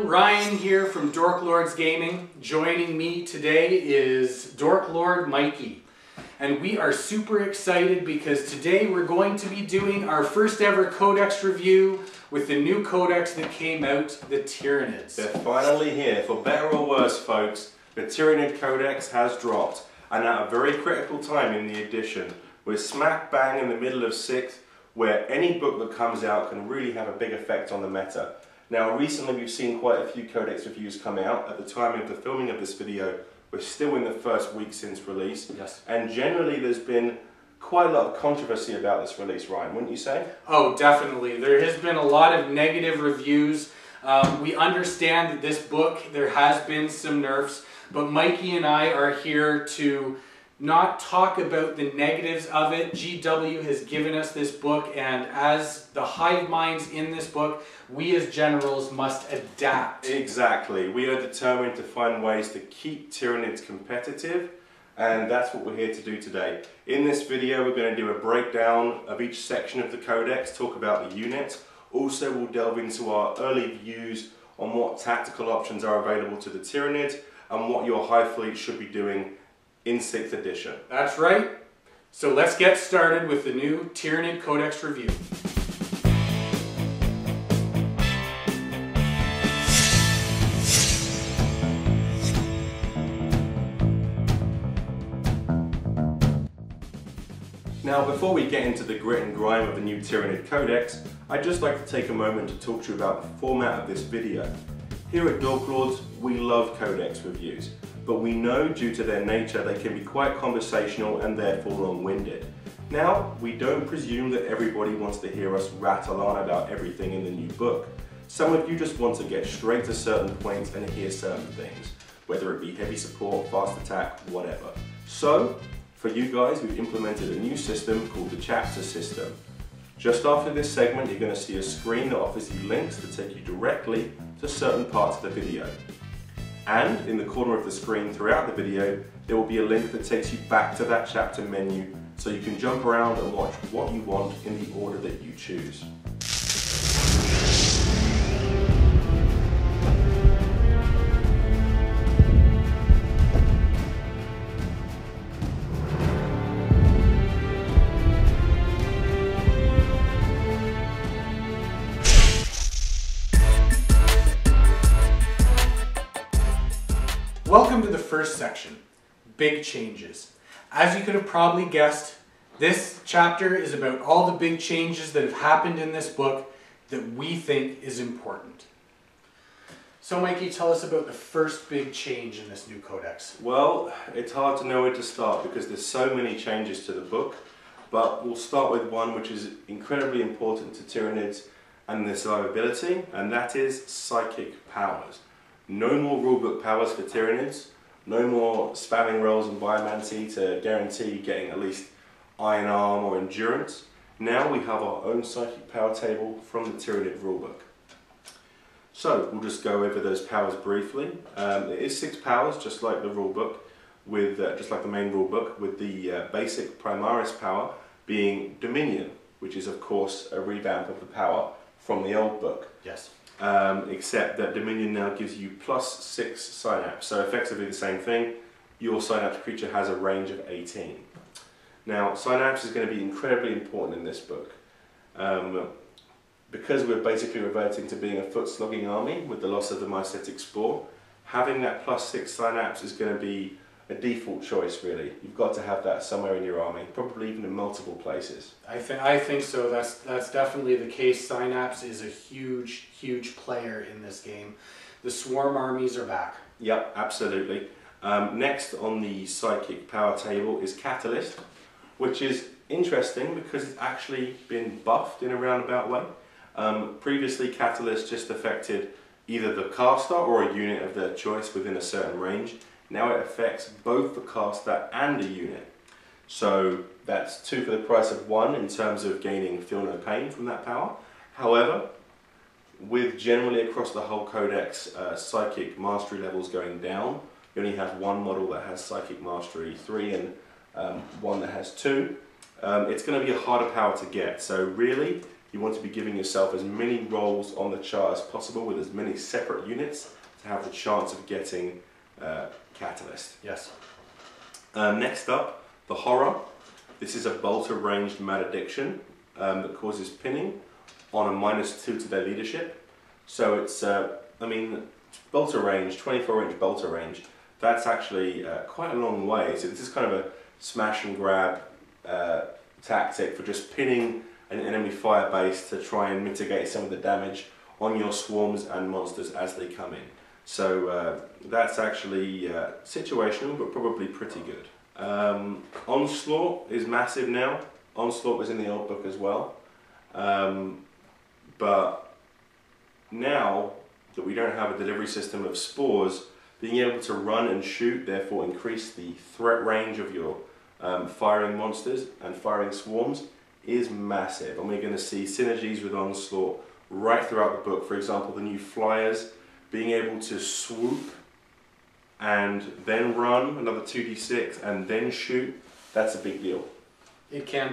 everyone, Ryan here from Dorklords Gaming. Joining me today is Dorklord Mikey. And we are super excited because today we're going to be doing our first ever Codex review with the new Codex that came out, the Tyranids. They're finally here. For better or worse, folks, the Tyranid Codex has dropped, and at a very critical time in the edition. We're smack bang in the middle of 6th, where any book that comes out can really have a big effect on the meta. Now recently we've seen quite a few Codex reviews come out. At the time of the filming of this video, we're still in the first week since release. Yes. And generally there's been quite a lot of controversy about this release, Ryan, wouldn't you say? Oh, definitely. There has been a lot of negative reviews. We understand that this book, there has been some nerfs, but Mikey and I are here to not talk about the negatives of it. GW has given us this book, and as the hive minds in this book, we as generals must adapt. Exactly. We are determined to find ways to keep Tyranids competitive, and that's what we're here to do today. In this video we're going to do a breakdown of each section of the Codex, talk about the units. Also we'll delve into our early views on what tactical options are available to the Tyranids and what your hive fleet should be doing in 6th edition. That's right. So let's get started with the new Tyranid Codex review. Now before we get into the grit and grime of the new Tyranid Codex, I'd just like to take a moment to talk to you about the format of this video. Here at Dorklords, we love Codex reviews, but we know due to their nature they can be quite conversational and therefore long-winded. Now, we don't presume that everybody wants to hear us rattle on about everything in the new book. Some of you just want to get straight to certain points and hear certain things, whether it be heavy support, fast attack, whatever. So, for you guys, we've implemented a new system called the chapter system. Just after this segment, you're going to see a screen that offers you links to take you directly to certain parts of the video. And in the corner of the screen throughout the video, there will be a link that takes you back to that chapter menu so you can jump around and watch what you want in the order that you choose. Welcome to the first section, big changes. As you could have probably guessed, this chapter is about all the big changes that have happened in this book that we think is important. So Mikey, tell us about the first big change in this new Codex. Well, it's hard to know where to start because there's so many changes to the book, but we'll start with one which is incredibly important to Tyranids and their survivability, and that is psychic powers. No more rulebook powers for Tyranids, no more spamming rolls and viability to guarantee getting at least iron arm or endurance. Now we have our own psychic power table from the Tyranid rulebook. So we'll just go over those powers briefly. It is 6 powers, just like the rulebook, with just like the main rulebook, with the basic Primaris power being Dominion, which is of course a revamp of the power from the old book. Yes. Except that Dominion now gives you +6 synapse, so effectively the same thing. Your synapse creature has a range of 18. Now synapse is going to be incredibly important in this book because we're basically reverting to being a foot slogging army with the loss of the mycetic spore. Having that +6 synapse is going to be a default choice, really. You've got to have that somewhere in your army, probably even in multiple places. I think so. That's definitely the case. Synapse is a huge player in this game. The swarm armies are back. Yep, absolutely. Next on the psychic power table is Catalyst, which is interesting because it's actually been buffed in a roundabout way. Previously, Catalyst just affected either the caster or a unit of their choice within a certain range. Now it affects both the caster and the unit. So that's 2 for the price of 1 in terms of gaining Feel No Pain from that power. However, with generally across the whole Codex Psychic Mastery levels going down, you only have 1 model that has Psychic Mastery 3 and 1 that has 2. It's going to be a harder power to get. So really, you want to be giving yourself as many rolls on the chart as possible with as many separate units to have the chance of getting Catalyst. Yes. Next up, the Horror. This is a bolter ranged malediction that causes pinning on a -2 to their leadership. So it's, I mean, bolter range, 24-inch bolter range, that's actually quite a long way. So this is kind of a smash and grab tactic for just pinning an enemy fire base to try and mitigate some of the damage on your swarms and monsters as they come in. So that's actually situational, but probably pretty good. Onslaught is massive now. Onslaught was in the old book as well. But now that we don't have a delivery system of spores, being able to run and shoot, therefore increase the threat range of your firing monsters and firing swarms, is massive. And we're going to see synergies with Onslaught right throughout the book. For example, the new flyers, being able to swoop and then run another 2d6 and then shoot, that's a big deal. It can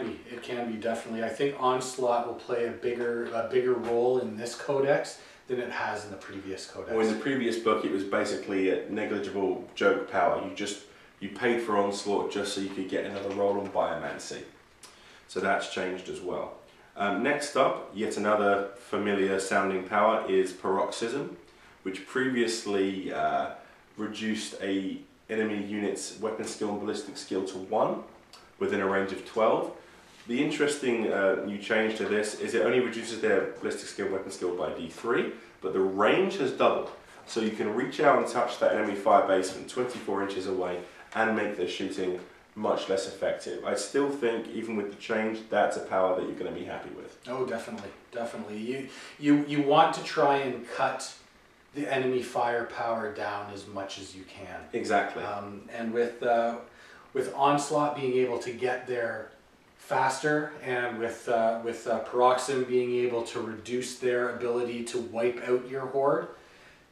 be definitely. I think Onslaught will play a bigger role in this codex than it has in the previous codex. Well, in the previous book it was basically a negligible joke power. You paid for Onslaught just so you could get another roll on Biomancy. So that's changed as well. Next up, yet another familiar sounding power is Paroxysm, which previously reduced a enemy unit's weapon skill and ballistic skill to 1 within a range of 12. The interesting new change to this is it only reduces their ballistic skill, weapon skill by D3, but the range has doubled. So you can reach out and touch that enemy fire base from 24 inches away and make their shooting much less effective. I still think, even with the change, that's a power that you're going to be happy with. Oh, definitely, definitely. You want to try and cut the enemy firepower down as much as you can. Exactly. And with Onslaught being able to get there faster, and with Paroxysm being able to reduce their ability to wipe out your horde,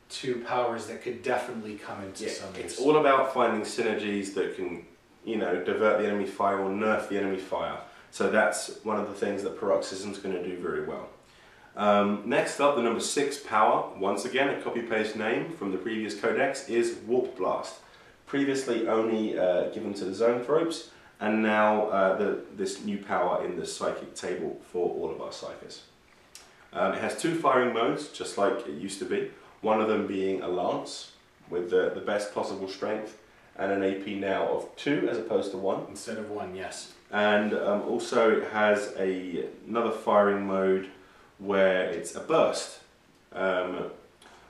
two powers that could definitely come into some use. It's all about finding synergies that can, you know, divert the enemy fire or nerf the enemy fire. So that's one of the things that Paroxysm's going to do very well. Next up, the number 6 power, once again a copy-paste name from the previous codex, is Warp Blast. Previously only given to the Zoanthropes, and now this new power in the Psychic table for all of our Psychers. It has 2 firing modes, just like it used to be. One of them being a Lance, with the best possible strength, and an AP now of 2 as opposed to 1. Instead of 1, yes. And also it has another firing mode where it's a burst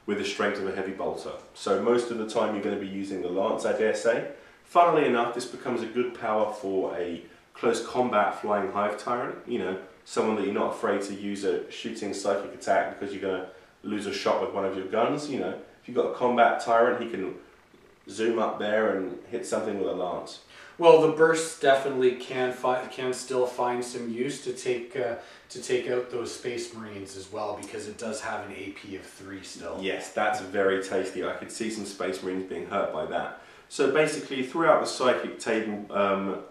with the strength of a heavy bolter. So most of the time you're going to be using the Lance, I dare say. Funnily enough, this becomes a good power for a close combat flying hive tyrant. You know, someone that you're not afraid to use a shooting psychic attack because you're going to lose a shot with one of your guns. You know, if you've got a combat tyrant, he can zoom up there and hit something with a lance. Well, the bursts definitely can still find some use to take out those Space Marines as well, because it does have an AP of 3 still. Yes, that's very tasty. I could see some Space Marines being hurt by that. So basically, throughout the Psychic table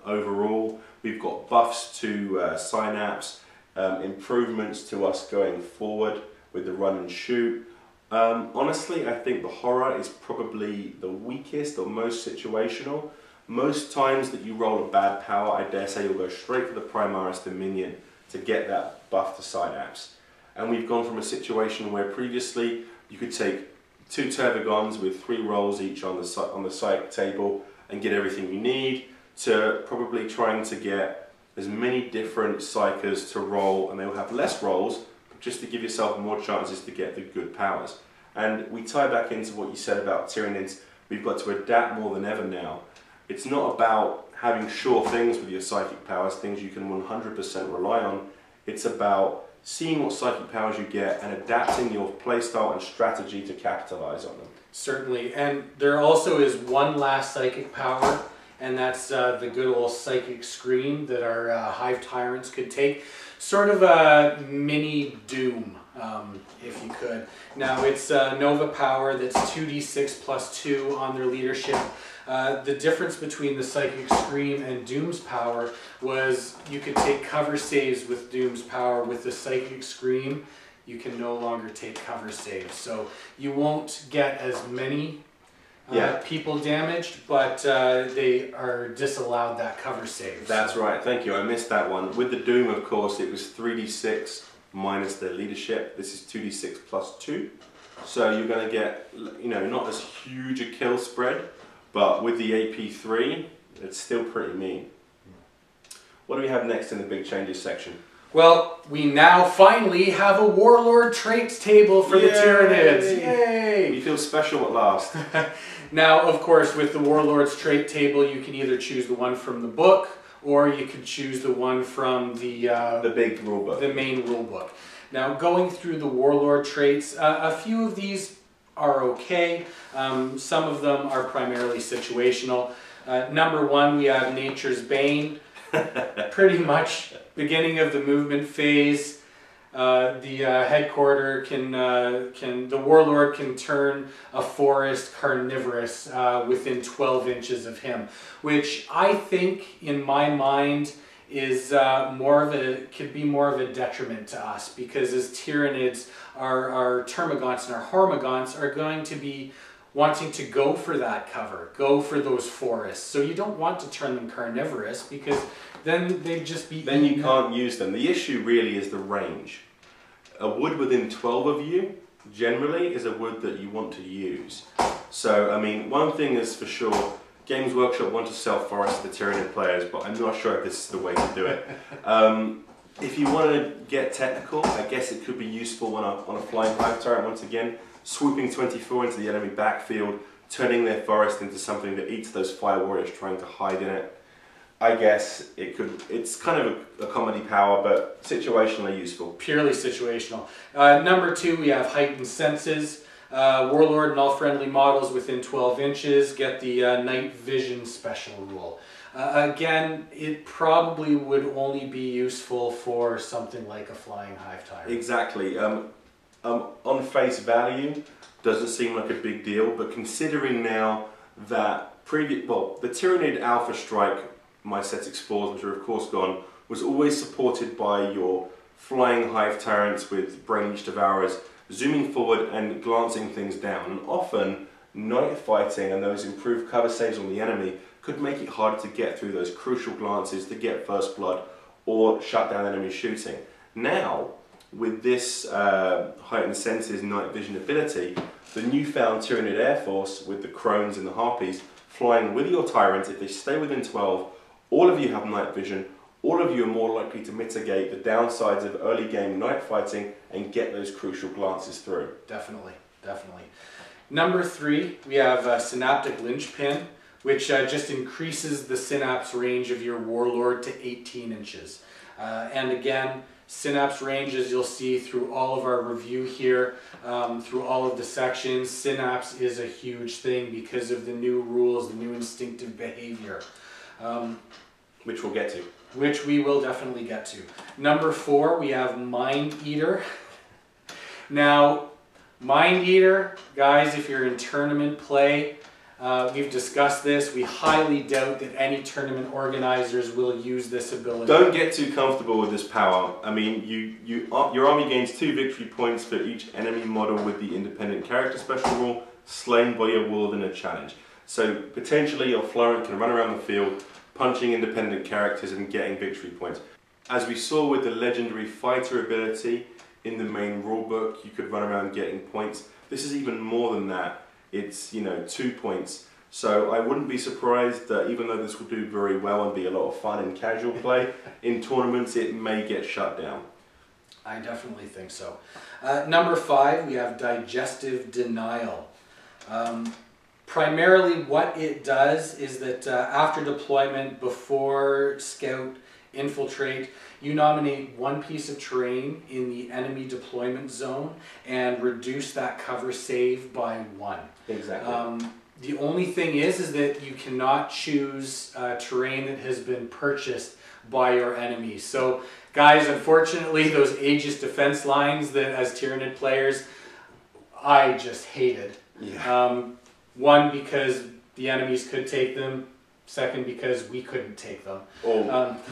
overall, we've got buffs to Synapse, improvements to us going forward with the run and shoot. Honestly, I think the Horror is probably the weakest or most situational. Most times that you roll a bad power, I dare say you'll go straight for the Primaris Dominion to get that buff to Synapse. And we've gone from a situation where previously you could take 2 Tervigons with 3 rolls each on the Psych table and get everything you need, to probably trying to get as many different Psychers to roll, and they'll have less rolls, just to give yourself more chances to get the good powers. And we tie back into what you said about Tyranids. We've got to adapt more than ever now. It's not about having sure things with your psychic powers, things you can 100% rely on. It's about seeing what psychic powers you get and adapting your playstyle and strategy to capitalize on them. Certainly, and there also is one last psychic power, and that's the good old Psychic Scream that our Hive Tyrants could take. Sort of a mini Doom, if you could. Now it's Nova power that's 2d6 plus 2 on their leadership. The difference between the Psychic Scream and Doom's power was you could take cover saves with Doom's power. With the Psychic Scream, you can no longer take cover saves. So you won't get as many people damaged, but they are disallowed that cover save. That's right, thank you. I missed that one. With the Doom, of course, it was 3d6 minus their leadership. This is 2d6 plus 2. So you're going to get, you know, not as huge a kill spread, but with the AP3, it's still pretty mean. What do we have next in the big changes section? Well, we now finally have a Warlord traits table for the Tyranids. Yay! You feel special at last. Now, of course, with the Warlord's trait table, you can either choose the one from the book, or you could choose the one from the big rulebook, the main rulebook. Now, going through the Warlord traits, a few of these are okay. Some of them are primarily situational. Number 1, we have Nature's Bane. Pretty much beginning of the movement phase. The headquarter the Warlord can turn a forest carnivorous within 12 inches of him, which I think, in my mind, is could be more of a detriment to us, because as Tyranids, our Termagants and our Hormagaunts are going to be wanting to go for that cover, go for those forests. So you don't want to turn them carnivorous, because then they'd just be... Then you can't use them. The issue really is the range. A wood within 12 of you, generally, is a wood that you want to use. So, I mean, one thing is for sure, Games Workshop want to sell forests to the Tyranid players, but I'm not sure if this is the way to do it. If you want to get technical, I guess it could be useful on a flying hive tyrant once again, swooping 24 into the enemy backfield, turning their forest into something that eats those fire warriors trying to hide in it. I guess it's kind of a comedy power, but situationally useful. Purely situational. Number 2, we have Heightened Senses. Warlord and all friendly models within 12 inches get the night vision special rule. Again, it probably would only be useful for something like a flying hive tyrant. Exactly. On face value, doesn't seem like a big deal, but considering now that the Tyranid Alpha Strike, my set explores, which are of course gone, was always supported by your flying hive tyrants with Great Devourers zooming forward and glancing things down. And often, night fighting and those improved cover saves on the enemy could make it harder to get through those crucial glances to get first blood or shut down enemy shooting. Now, with this heightened senses night vision ability, the newfound Tyranid Air Force with the Crones and the Harpies flying with your tyrants, if they stay within 12, all of you have night vision, all of you are more likely to mitigate the downsides of early game night fighting and get those crucial glances through. Definitely, definitely. Number 3, we have Synaptic Linchpin, which just increases the synapse range of your Warlord to 18 inches. And again, synapse range, as you'll see through all of our review here, through all of the sections, synapse is a huge thing because of the new rules, the new instinctive behavior. Which we'll get to. Which we will definitely get to. Number 4, we have Mind Eater. Now, Mind Eater, guys, if you're in tournament play, we've discussed this. We highly doubt that any tournament organizers will use this ability. Don't get too comfortable with this power. I mean, your army gains 2 victory points for each enemy model with the independent character special rule slain by your Warlord in a challenge. So potentially your Florent can run around the field punching independent characters and getting victory points. As we saw with the legendary fighter ability in the main rulebook, you could run around getting points. This is even more than that. It's, 2 points. So I wouldn't be surprised that even though this will do very well and be a lot of fun in casual play, in tournaments it may get shut down. I definitely think so. Number 5, we have Digestive Denial. Primarily what it does is that after deployment, before scout, infiltrate, you nominate 1 piece of terrain in the enemy deployment zone and reduce that cover save by 1. Exactly. The only thing is that you cannot choose terrain that has been purchased by your enemies. So guys, unfortunately, those Aegis defense lines that as Tyranid players, I just hated. Yeah. 1, because the enemies could take them. Second, because we couldn't take them. Or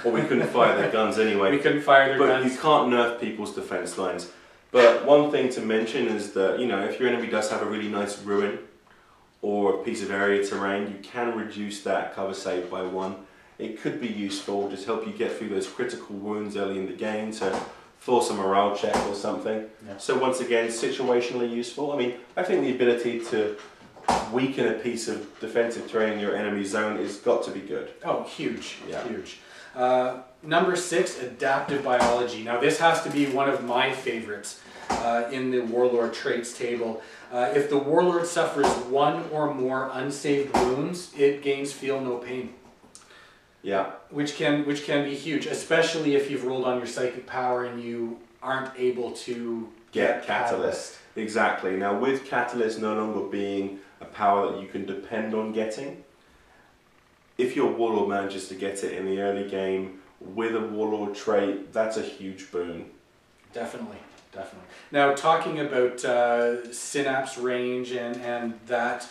we couldn't fire their guns anyway. We couldn't fire their guns. But you can't nerf people's defense lines. But one thing to mention is that, you know, if your enemy does have a really nice ruin or a piece of area terrain, you can reduce that cover save by 1. It could be useful, just help you get through those critical wounds early in the game to force a morale check or something. Yeah. So once again, situationally useful. I mean, I think the ability to weaken a piece of defensive terrain in your enemy's zone has got to be good. Oh, huge, yeah. Huge. Number 6, adaptive biology. Now this has to be one of my favorites in the Warlord traits table. If the Warlord suffers 1 or more unsaved wounds, it gains feel no pain. Yeah. Which can be huge, especially if you've rolled on your psychic power and you aren't able to get Catalyst. Exactly. Now with Catalyst no longer being a power that you can depend on getting, if your Warlord manages to get it in the early game with a Warlord trait, that's a huge boon. Definitely. Definitely. Now talking about synapse range and that,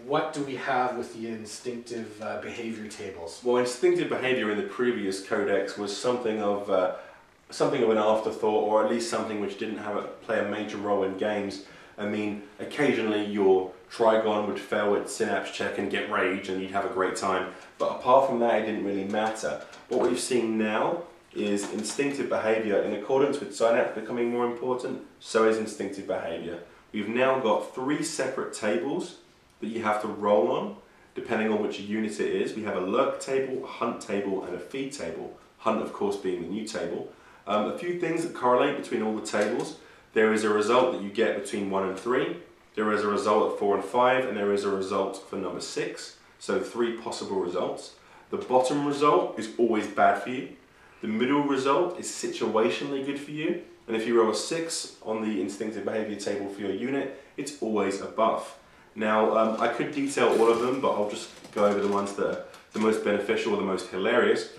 what do we have with the instinctive behavior tables? Well, instinctive behavior in the previous codex was something of an afterthought, or at least something which didn't play a major role in games. I mean, occasionally your Trigon would fail its synapse check and get rage and you'd have a great time, but apart from that it didn't really matter. What we've seen now is instinctive behavior. In accordance with synapse becoming more important, so is instinctive behavior. We've now got 3 separate tables that you have to roll on, depending on which unit it is. We have a lurk table, a hunt table, and a feed table. Hunt, of course, being the new table. A few things that correlate between all the tables. There is a result that you get between 1 and 3. There is a result at 4 and 5, and there is a result for number 6. So 3 possible results. The bottom result is always bad for you. The middle result is situationally good for you. And if you roll a 6 on the instinctive behavior table for your unit, it's always a buff. Now, I could detail all of them, but I'll just go over the ones that are the most beneficial or the most hilarious.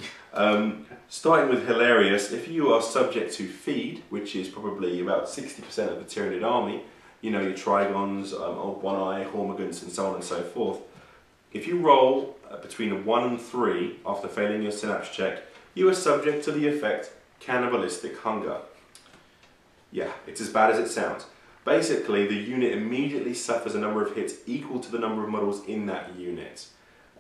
Starting with hilarious, if you are subject to feed, which is probably about 60% of the Tyranid army, you know, your Trigons, Old One Eye, Hormigons, and so on and so forth. If you roll between a 1 and 3 after failing your synapse check, you are subject to the effect cannibalistic hunger. Yeah, it's as bad as it sounds. Basically, the unit immediately suffers a number of hits equal to the number of models in that unit.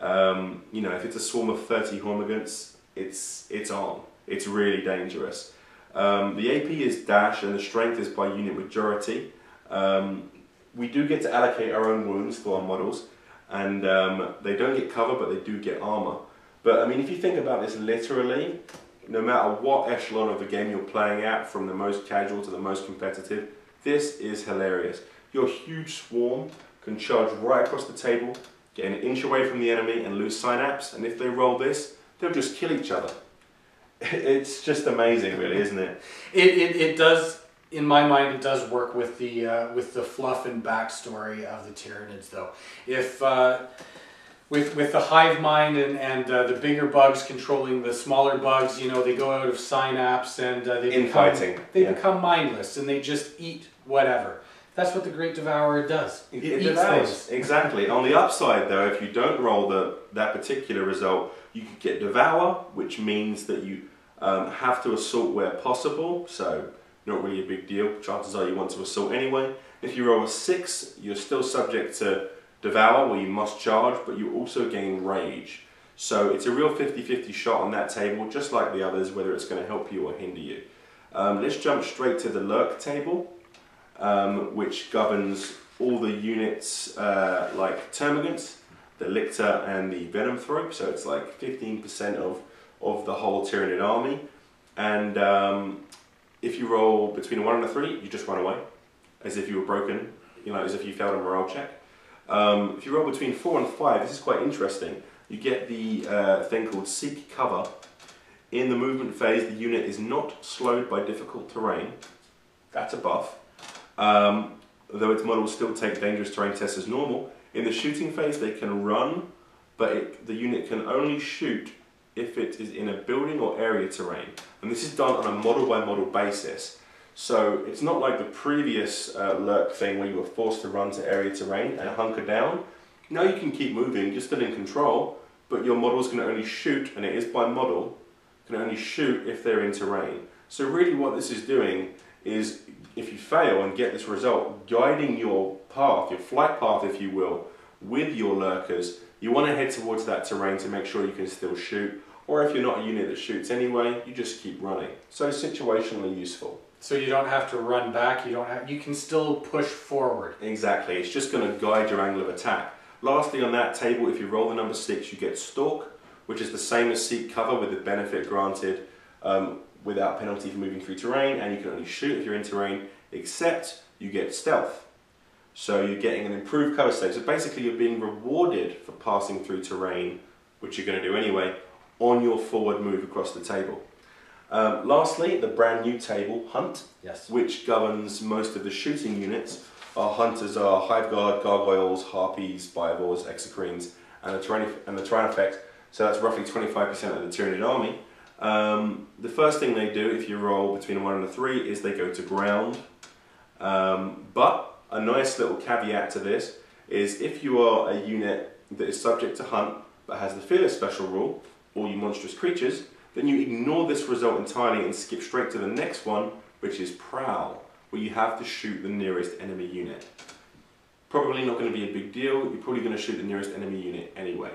You know, if it's a swarm of 30 Hormigons, it's on. It's really dangerous. The AP is dash and the strength is by unit majority. We do get to allocate our own wounds to our models, and they don't get cover, but they do get armor. But I mean, if you think about this literally, no matter what echelon of the game you're playing at, from the most casual to the most competitive, this is hilarious. Your huge swarm can charge right across the table, get an inch away from the enemy and lose synapse, and if they roll this, they'll just kill each other. It's just amazing, really, isn't it? It does, in my mind, it does work with the fluff and backstory of the Tyranids, though. If with the hive mind and the bigger bugs controlling the smaller bugs, you know, they go out of synapse and they become mindless and they just eat whatever. That's what the Great Devourer does. It eats devours. things. Exactly. On the upside, though, if you don't roll that particular result, you could get Devour, which means that you have to assault where possible, so not really a big deal. Chances are you want to assault anyway. If you roll a 6, you're still subject to Devour, where you must charge, but you also gain Rage. So it's a real 50-50 shot on that table, just like the others, whether it's going to help you or hinder you. Let's jump straight to the Lurk table, which governs all the units like Termagants, the Lictor, and the Venomthrope. So it's like 15% of the whole Tyranid army. And if you roll between a 1 and a 3, you just run away, as if you were broken, you know, as if you failed a morale check. If you roll between 4 and 5, this is quite interesting. You get the thing called Seek Cover. In the movement phase, the unit is not slowed by difficult terrain. That's a buff. Though its models still take dangerous terrain tests as normal. In the shooting phase, they can run, but the unit can only shoot if it is in a building or area terrain. And this is done on a model-by-model basis. So it's not like the previous Lurk thing where you were forced to run to area terrain and hunker down. Now you can keep moving, you're still in control, but your models can only shoot, and it is by model, can only shoot if they're in terrain. So really what this is doing is, if you fail and get this result, guiding your path, your flight path if you will, with your lurkers. You want to head towards that terrain to make sure you can still shoot, or if you're not a unit that shoots anyway, you just keep running. So situationally useful. So you don't have to run back, you can still push forward. Exactly, it's just going to guide your angle of attack. Lastly on that table, if you roll the number 6, you get Stalk, which is the same as Seek Cover with the benefit granted without penalty for moving through terrain, and you can only shoot if you're in terrain, except you get Stealth. So you're getting an improved cover save. So basically you're being rewarded for passing through terrain, which you're going to do anyway, on your forward move across the table. Lastly, the brand new table, Hunt, yes, which governs most of the shooting units. Our hunters are Hive Guard, Gargoyles, Harpies, Biovores, Exocrines, and the Tyranids. So that's roughly 25% of the Tyranid army. The first thing they do, if you roll between a 1 and a 3, is they go to ground. But a nice little caveat to this is if you are a unit that is subject to Hunt but has the Fearless special rule, or you monstrous creatures, then you ignore this result entirely and skip straight to the next one, which is Prowl, where you have to shoot the nearest enemy unit. Probably not going to be a big deal, you're probably going to shoot the nearest enemy unit anyway.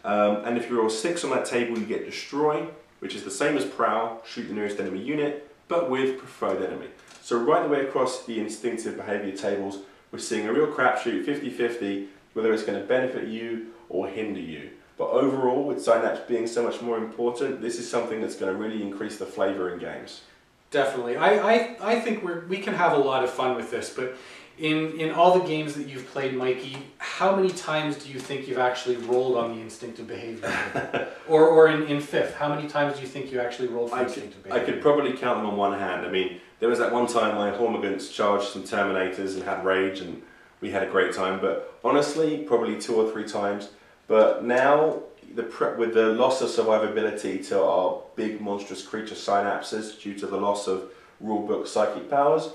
And if you roll 6 on that table, you get Destroy, which is the same as Prowl, shoot the nearest enemy unit, but with preferred enemy. So right the way across the instinctive behaviour tables, we're seeing a real crapshoot, 50-50, whether it's going to benefit you or hinder you. But overall, with Synapse being so much more important, this is something that's going to really increase the flavour in games. Definitely. I think we can have a lot of fun with this, but in all the games that you've played, Mikey, how many times do you think you've actually rolled on the instinctive behaviour? or in 5th, how many times do you think you actually rolled for instinctive behaviour? I could probably count them on one hand. I mean, there was that one time my Hormagaunts charged some Terminators and had rage, and we had a great time, but honestly, probably 2 or 3 times. But now, with the loss of survivability to our big monstrous creature synapses due to the loss of rulebook psychic powers,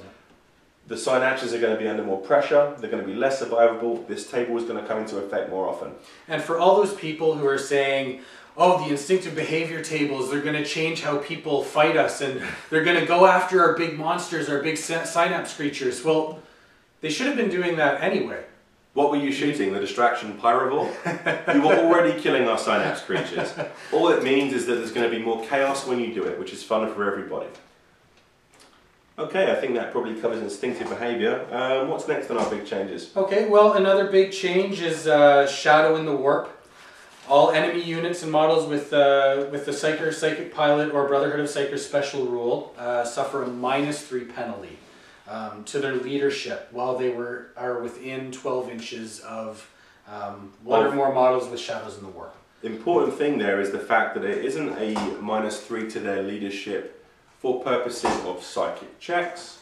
the synapses are going to be under more pressure, they're going to be less survivable, this table is going to come into effect more often. And for all those people who are saying, oh, the instinctive behavior tables, they're going to change how people fight us, and they're going to go after our big monsters, our big synapse creatures, well, they should have been doing that anyway. What were you shooting? The distraction Pyrovore? You were already killing our synapse creatures. All it means is that there's going to be more chaos when you do it, which is fun for everybody. Okay, I think that probably covers instinctive behaviour. What's next on our big changes? Okay, well, another big change is Shadow in the Warp. All enemy units and models with the Psyker, Psychic Pilot, or Brotherhood of Psykers special rule suffer a -3 penalty to their leadership while they are within 12 inches of one or more models with Shadows in the Warp. The important thing there is the fact that it isn't a -3 to their leadership for purposes of psychic checks.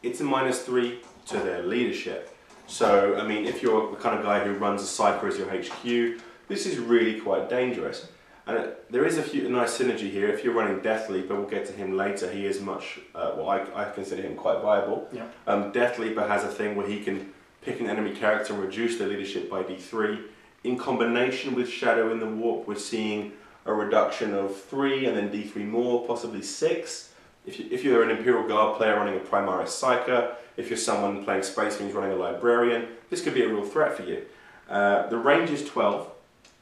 It's a -3 to their leadership. So, I mean, if you're the kind of guy who runs a Psyker as your HQ, this is really quite dangerous. And there is a nice synergy here. If you're running Death Leaper, we'll get to him later, he is much, well, I consider him quite viable. Yeah. Death Leaper has a thing where he can pick an enemy character and reduce their leadership by D3. In combination with Shadow in the Warp, we're seeing a reduction of 3 and then D3 more, possibly 6. If you're an Imperial Guard player running a Primaris Psyker, if you're someone playing Space Marines running a Librarian, this could be a real threat for you. The range is 12.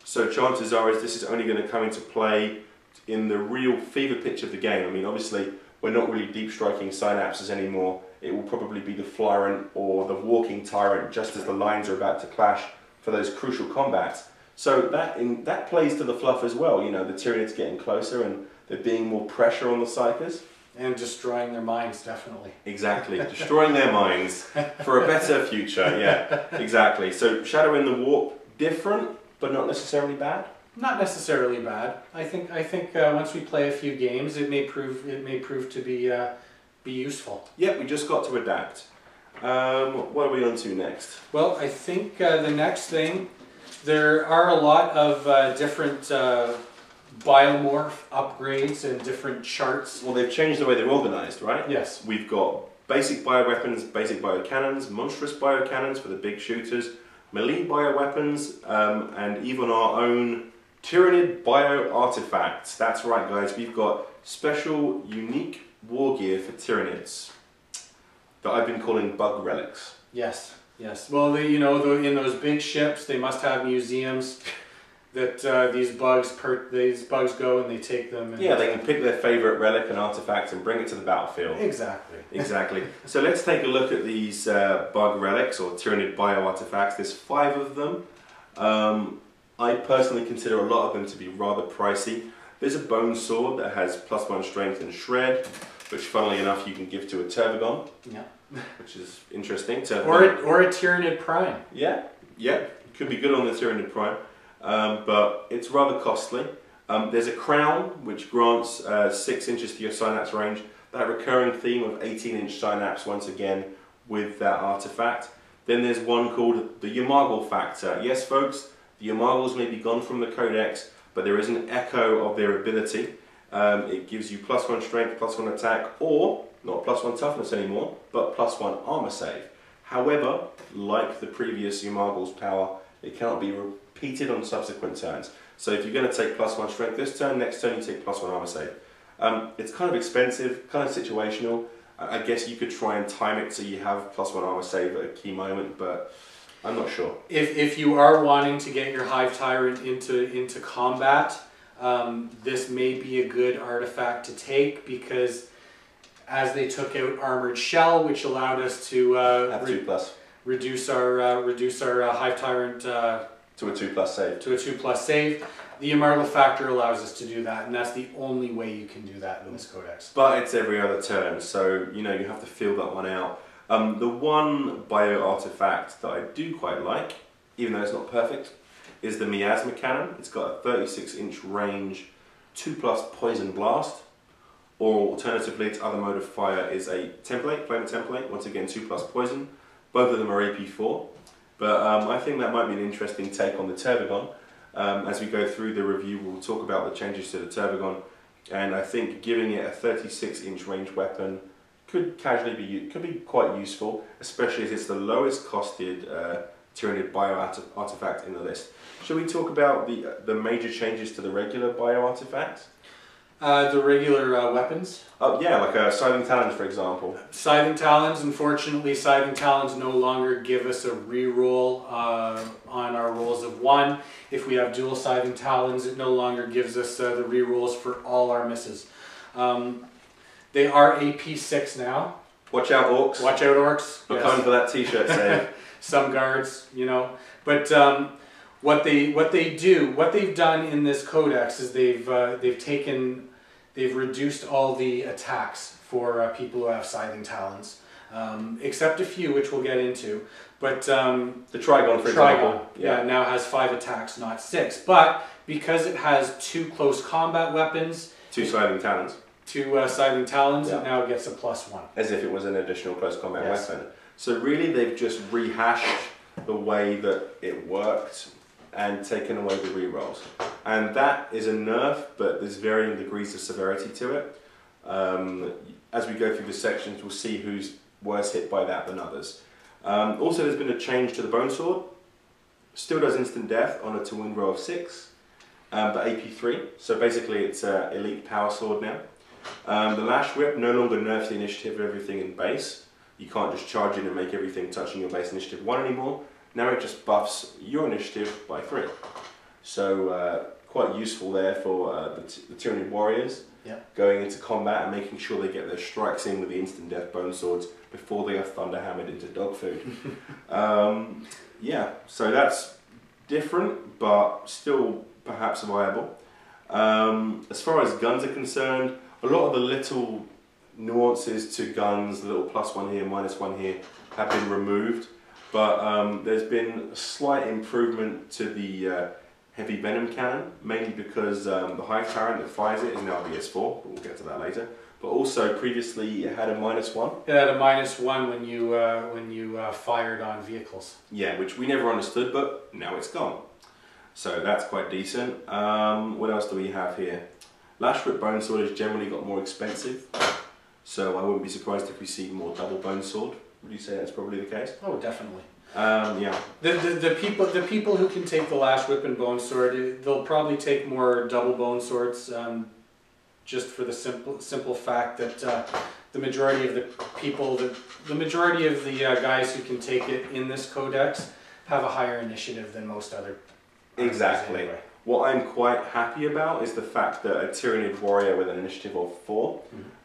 So chances are this is only going to come into play in the real fever pitch of the game. I mean, obviously, we're not really deep striking synapses anymore. It will probably be the Flyrant or the Walking Tyrant just as the lines are about to clash for those crucial combats. So that plays to the fluff as well. You know, the Tyranids getting closer and there being more pressure on the Psykers. And destroying their minds, definitely. Exactly, destroying their minds for a better future, yeah, exactly. So Shadow in the Warp, different, but not necessarily bad? Not necessarily bad. I think once we play a few games, it may prove to be useful. Yeah, we just got to adapt. What are we on to next? Well, I think the next thing, there are a lot of different biomorph upgrades and different charts. Well, they've changed the way they're organised, right? Yes. We've got basic bioweapons, basic biocannons, monstrous biocannons for the big shooters. melee bioweapons, and even our own Tyranid bio-artifacts. That's right guys, we've got special, unique war gear for Tyranids that I've been calling bug relics. Yes, yes. Well, in those big ships, they must have museums that these bugs go and they take them. And yeah, they can pick their favorite relic and artifact and bring it to the battlefield. Exactly. Exactly. So let's take a look at these bug relics or Tyranid bio-artifacts. There's 5 of them. I personally consider a lot of them to be rather pricey. There's a bone sword that has +1 strength and shred, which funnily enough you can give to a Tervagon. Yeah. Which is interesting. Or a Tyranid Prime. Yeah, yeah. Could be good on the Tyranid Prime. But it's rather costly. There's a crown which grants 6 inches to your synapse range. That recurring theme of 18-inch synapse once again with that artifact. Then there's one called the Yamagle factor. Yes folks, the Yamagles may be gone from the Codex, but there is an echo of their ability. It gives you +1 strength, +1 attack, or not +1 toughness anymore, but +1 armor save. However, like the previous Yamagle's power, it cannot be repeated on subsequent turns. So if you're going to take +1 strength this turn, next turn you take +1 armor save. It's kind of expensive, kind of situational. I guess you could try and time it so you have +1 armor save at a key moment, but I'm not sure. If you are wanting to get your Hive Tyrant into combat, this may be a good artifact to take, because as they took out Armored Shell, which allowed us to have 2+. reduce our Hive Tyrant to a 2+ save. To a 2+ save. The Yamagle factor allows us to do that, and that's the only way you can do that in this Codex. But it's every other turn, so you have to feel that one out. The one bio artifact that I do quite like, even though it's not perfect, is the Miasma Cannon. It's got a 36-inch range, 2+ poison blast, or alternatively its other mode of fire is a template, flamer template, once again 2+ poison. Both of them are AP4, but I think that might be an interesting take on the Tervagon. As we go through the review, we'll talk about the changes to the Tervagon, and I think giving it a 36-inch range weapon could be quite useful, especially as it's the lowest costed Tyranid bio artifact in the list. Shall we talk about the major changes to the regular bio artifacts? The regular weapons? Yeah, like Scything Talons, for example. Scything Talons, unfortunately, Scything Talons no longer give us a reroll on our rolls of 1. If we have dual Scything Talons, it no longer gives us the rerolls for all our misses. They are AP6 now. Watch out, Orcs. Watch out, Orcs. We're coming for that t-shirt save. Some guards, But what they've done in this Codex is they've reduced all the attacks for people who have Scything Talons, except a few, which we'll get into. But the Trigon, for example, now has 5 attacks, not 6. But because it has 2 close combat weapons, 2 Scything Talons, 2 Scything Talons, it now gets a +1. As if it was an additional close combat weapon. So really, they've just rehashed the way that it worked and taken away the rerolls. And that is a nerf, but there's varying degrees of severity to it. As we go through the sections, we'll see who's worse hit by that than others. Also, there's been a change to the Bone Sword. Still does instant death on a to-wound roll of 6, but AP3. So basically, it's an elite power sword now. The Lash Whip no longer nerfs the initiative of everything in base. You can't just charge in and make everything touching your base initiative 1 anymore. Now it just buffs your initiative by 3. So quite useful there for the Tyranid warriors going into combat and making sure they get their strikes in with the instant death bone swords before they are thunderhammered into dog food. Yeah, so that's different, but still perhaps viable. As far as guns are concerned, a lot of the little nuances to guns, the little +1 here, -1 here, have been removed. But there's been a slight improvement to the heavy venom cannon, mainly because the Hive Tyrant that fires it is now BS4, but we'll get to that later. But also previously it had a -1. It had a -1 when you fired on vehicles. Yeah, which we never understood, but now it's gone. So that's quite decent. What else do we have here? Lash Whip Bone Sword has generally got more expensive, so I wouldn't be surprised if we see more double Bone Sword. Would you say that's probably the case? Oh, definitely. Yeah. The people who can take the Lash Whip and Bone Sword, they'll probably take more double Bone Swords, just for the simple fact that the majority of the people, the majority of the guys who can take it in this codex have a higher initiative than most other. Exactly. Anyway. What I'm quite happy about is the fact that a Tyranid warrior with an initiative of 4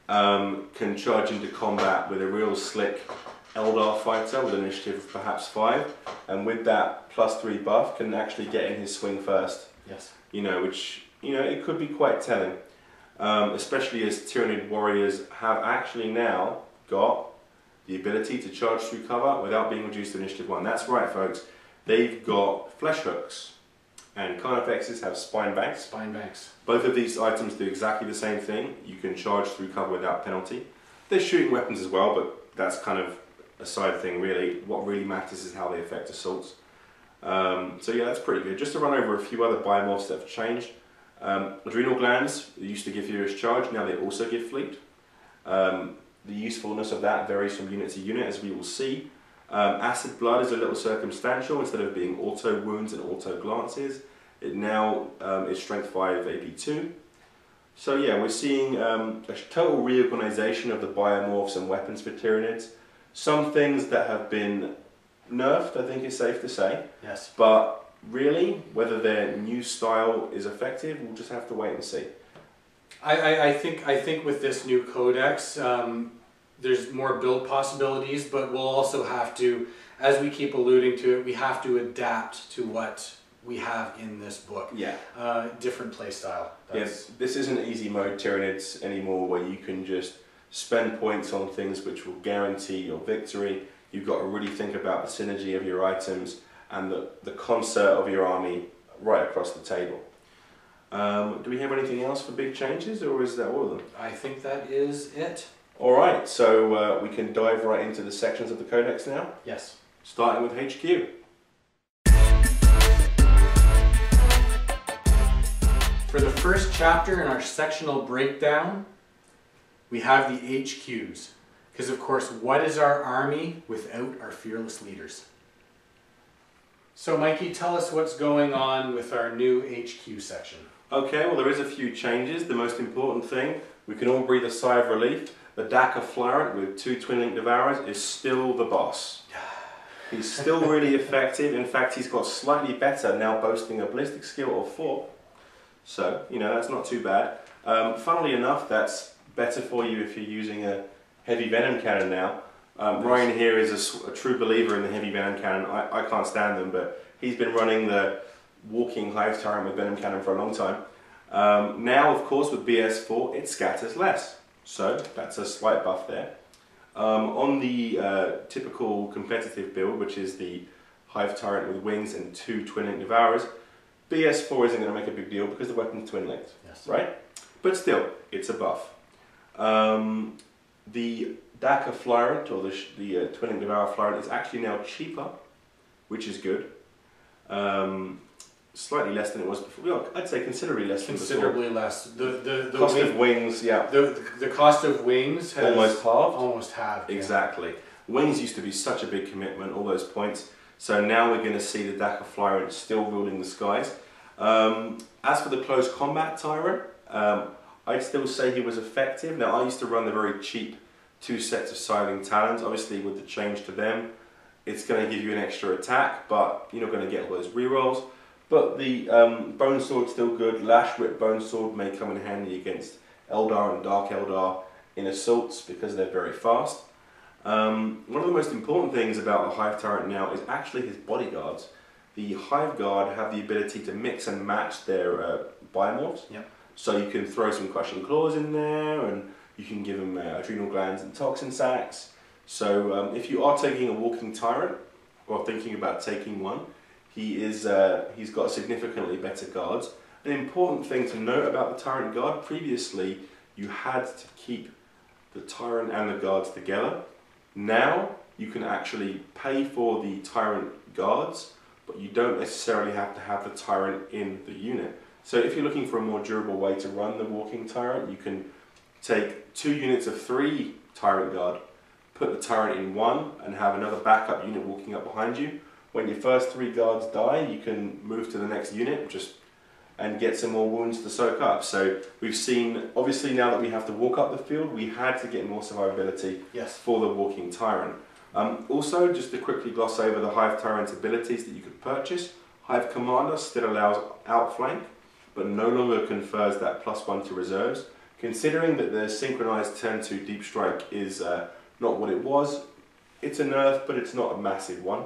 can charge into combat with a real slick Eldar fighter with an initiative of perhaps 5, and with that +3 buff can actually get in his swing first. Yes. Which it could be quite telling, especially as Tyranid warriors have actually now got the ability to charge through cover without being reduced to initiative 1. That's right, folks. They've got flesh hooks. And Carnifexes have spine banks. Spine banks. Both of these items do exactly the same thing. You can charge through cover without penalty. They're shooting weapons as well, but that's kind of a side thing really. What really matters is how they affect assaults. So yeah, that's pretty good. Just to run over a few other biomorphs that have changed. Adrenal glands used to give furious charge, now they also give fleet. The usefulness of that varies from unit to unit, as we will see. Acid blood is a little circumstantial. Instead of being auto wounds and auto glances, it now is strength 5 AP2. So yeah, we're seeing a total reorganization of the biomorphs and weapons for Tyranids. Some things that have been nerfed, I think is safe to say. Yes. But really, whether their new style is effective, we'll just have to wait and see. I think with this new codex, there's more build possibilities, but we'll also have to, as we keep alluding to it, we have to adapt to what we have in this book. Yeah. Different play style. Yes, this isn't easy mode Tyranids anymore where you can just spend points on things which will guarantee your victory. You've got to really think about the synergy of your items and the concert of your army right across the table. Do we have anything else for big changes, or is that all of them? I think that is it. Alright, so we can dive right into the sections of the Codex now? Yes. Starting with HQ. For the first chapter in our sectional breakdown, we have the HQs. Because of course, what is our army without our fearless leaders? So Mikey, tell us what's going on with our new HQ section. Okay, well there is a few changes. The most important thing, we can all breathe a sigh of relief. The Dakar Florent with 2 Twin Link Devourers is still the boss. He's still really effective. In fact, he's got slightly better, now boasting a ballistic skill of 4. So, that's not too bad. Funnily enough, that's better for you if you're using a heavy venom cannon now. Ryan here is a true believer in the heavy venom cannon. I can't stand them, but he's been running the walking hive tyrant with venom cannon for a long time. Now, of course, with BS4, it scatters less. So that's a slight buff there. On the typical competitive build, which is the hive tyrant with wings and 2 Twin Link Devourers, BS4 isn't going to make a big deal because the weapon's twin linked, yes. Right? But still, it's a buff. The Dakar Florent, or the Twin Link Devourer Florent, is actually now cheaper, which is good. Slightly less than it was before. I'd say considerably less than before. Considerably less. The cost of wings, yeah. The cost of wings has almost halved. Almost halved. Exactly. Yeah. Wings used to be such a big commitment, all those points. So now we're going to see the Dakar Florent still ruling the skies. As for the close combat tyrant, I'd still say he was effective. Now I used to run the very cheap 2 sets of Siling Talons. Obviously with the change to them, it's going to give you an extra attack, but you're not going to get all those rerolls. But the Bone Sword's still good. Lash Whip Bone Sword may come in handy against Eldar and Dark Eldar in assaults because they're very fast. One of the most important things about the Hive Tyrant now is actually his bodyguards. The Hive Guard have the ability to mix and match their biomorphs. Yep. So you can throw some Crushing Claws in there, and you can give them adrenal glands and toxin sacs. So if you are taking a walking tyrant, or thinking about taking one, he's got significantly better guards. An important thing to note about the Tyrant Guard, previously you had to keep the Tyrant and the guards together. Now you can actually pay for the Tyrant guards, but you don't necessarily have to have the Tyrant in the unit. So if you're looking for a more durable way to run the walking Tyrant, you can take 2 units of 3 Tyrant Guard, put the turret in one and have another backup unit walking up behind you. When your first 3 guards die, you can move to the next unit and get some more wounds to soak up. So we've seen, obviously now that we have to walk up the field, we had to get more survivability for the walking tyrant. Also, just to quickly gloss over the Hive Tyrant's abilities that you could purchase, Hive Commander still allows outflank, but no longer confers that +1 to reserves. Considering that the synchronized turn 2 deep strike is not what it was, it's a nerf, but it's not a massive one.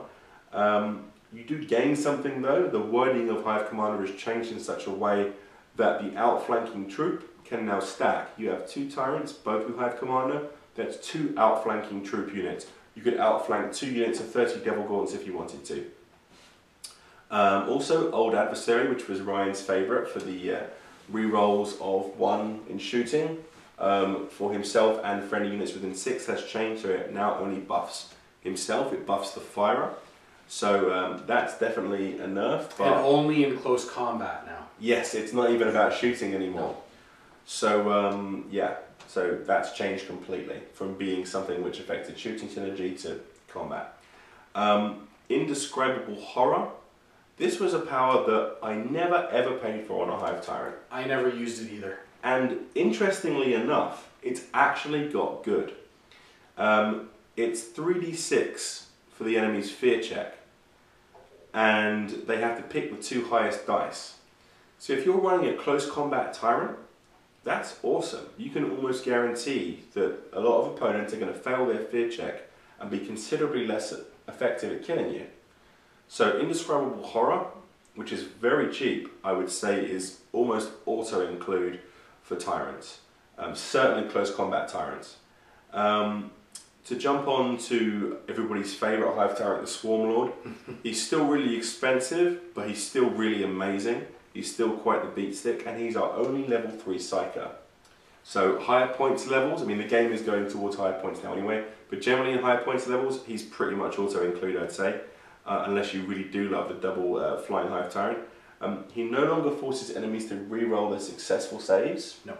You do gain something though. The wording of Hive Commander is changed in such a way that the outflanking troop can now stack. You have 2 tyrants, both with Hive Commander, that's 2 outflanking troop units. You could outflank 2 units of 30 Devil Gaunts if you wanted to. Also, Old Adversary, which was Ryan's favourite for the rerolls of 1 in shooting for himself and friendly units within 6 has changed, so it now only buffs himself, it buffs the firer. So that's definitely a nerf. But and only in close combat now. Yes, it's not even about shooting anymore. No. So yeah, so that's changed completely from being something which affected shooting synergy to combat. Indescribable Horror. This was a power that I never ever paid for on a Hive Tyrant. I never used it either. And interestingly enough, it's actually got good. It's 3d6 for the enemy's fear check, and they have to pick the 2 highest dice. So if you're running a close combat tyrant, that's awesome. You can almost guarantee that a lot of opponents are going to fail their fear check and be considerably less effective at killing you. So Indescribable Horror, which is very cheap, I would say is almost auto-include for tyrants. Certainly close combat tyrants. To jump on to everybody's favourite Hive Tyrant, the Swarm Lord, he's still really expensive, but he's still really amazing. He's still quite the beat stick, and he's our only level 3 Psyker. So higher points levels, I mean the game is going towards higher points now anyway, but generally in higher points levels, he's pretty much auto-include, I'd say, unless you really do love the double flying Hive Tyrant. He no longer forces enemies to re-roll their successful saves, no,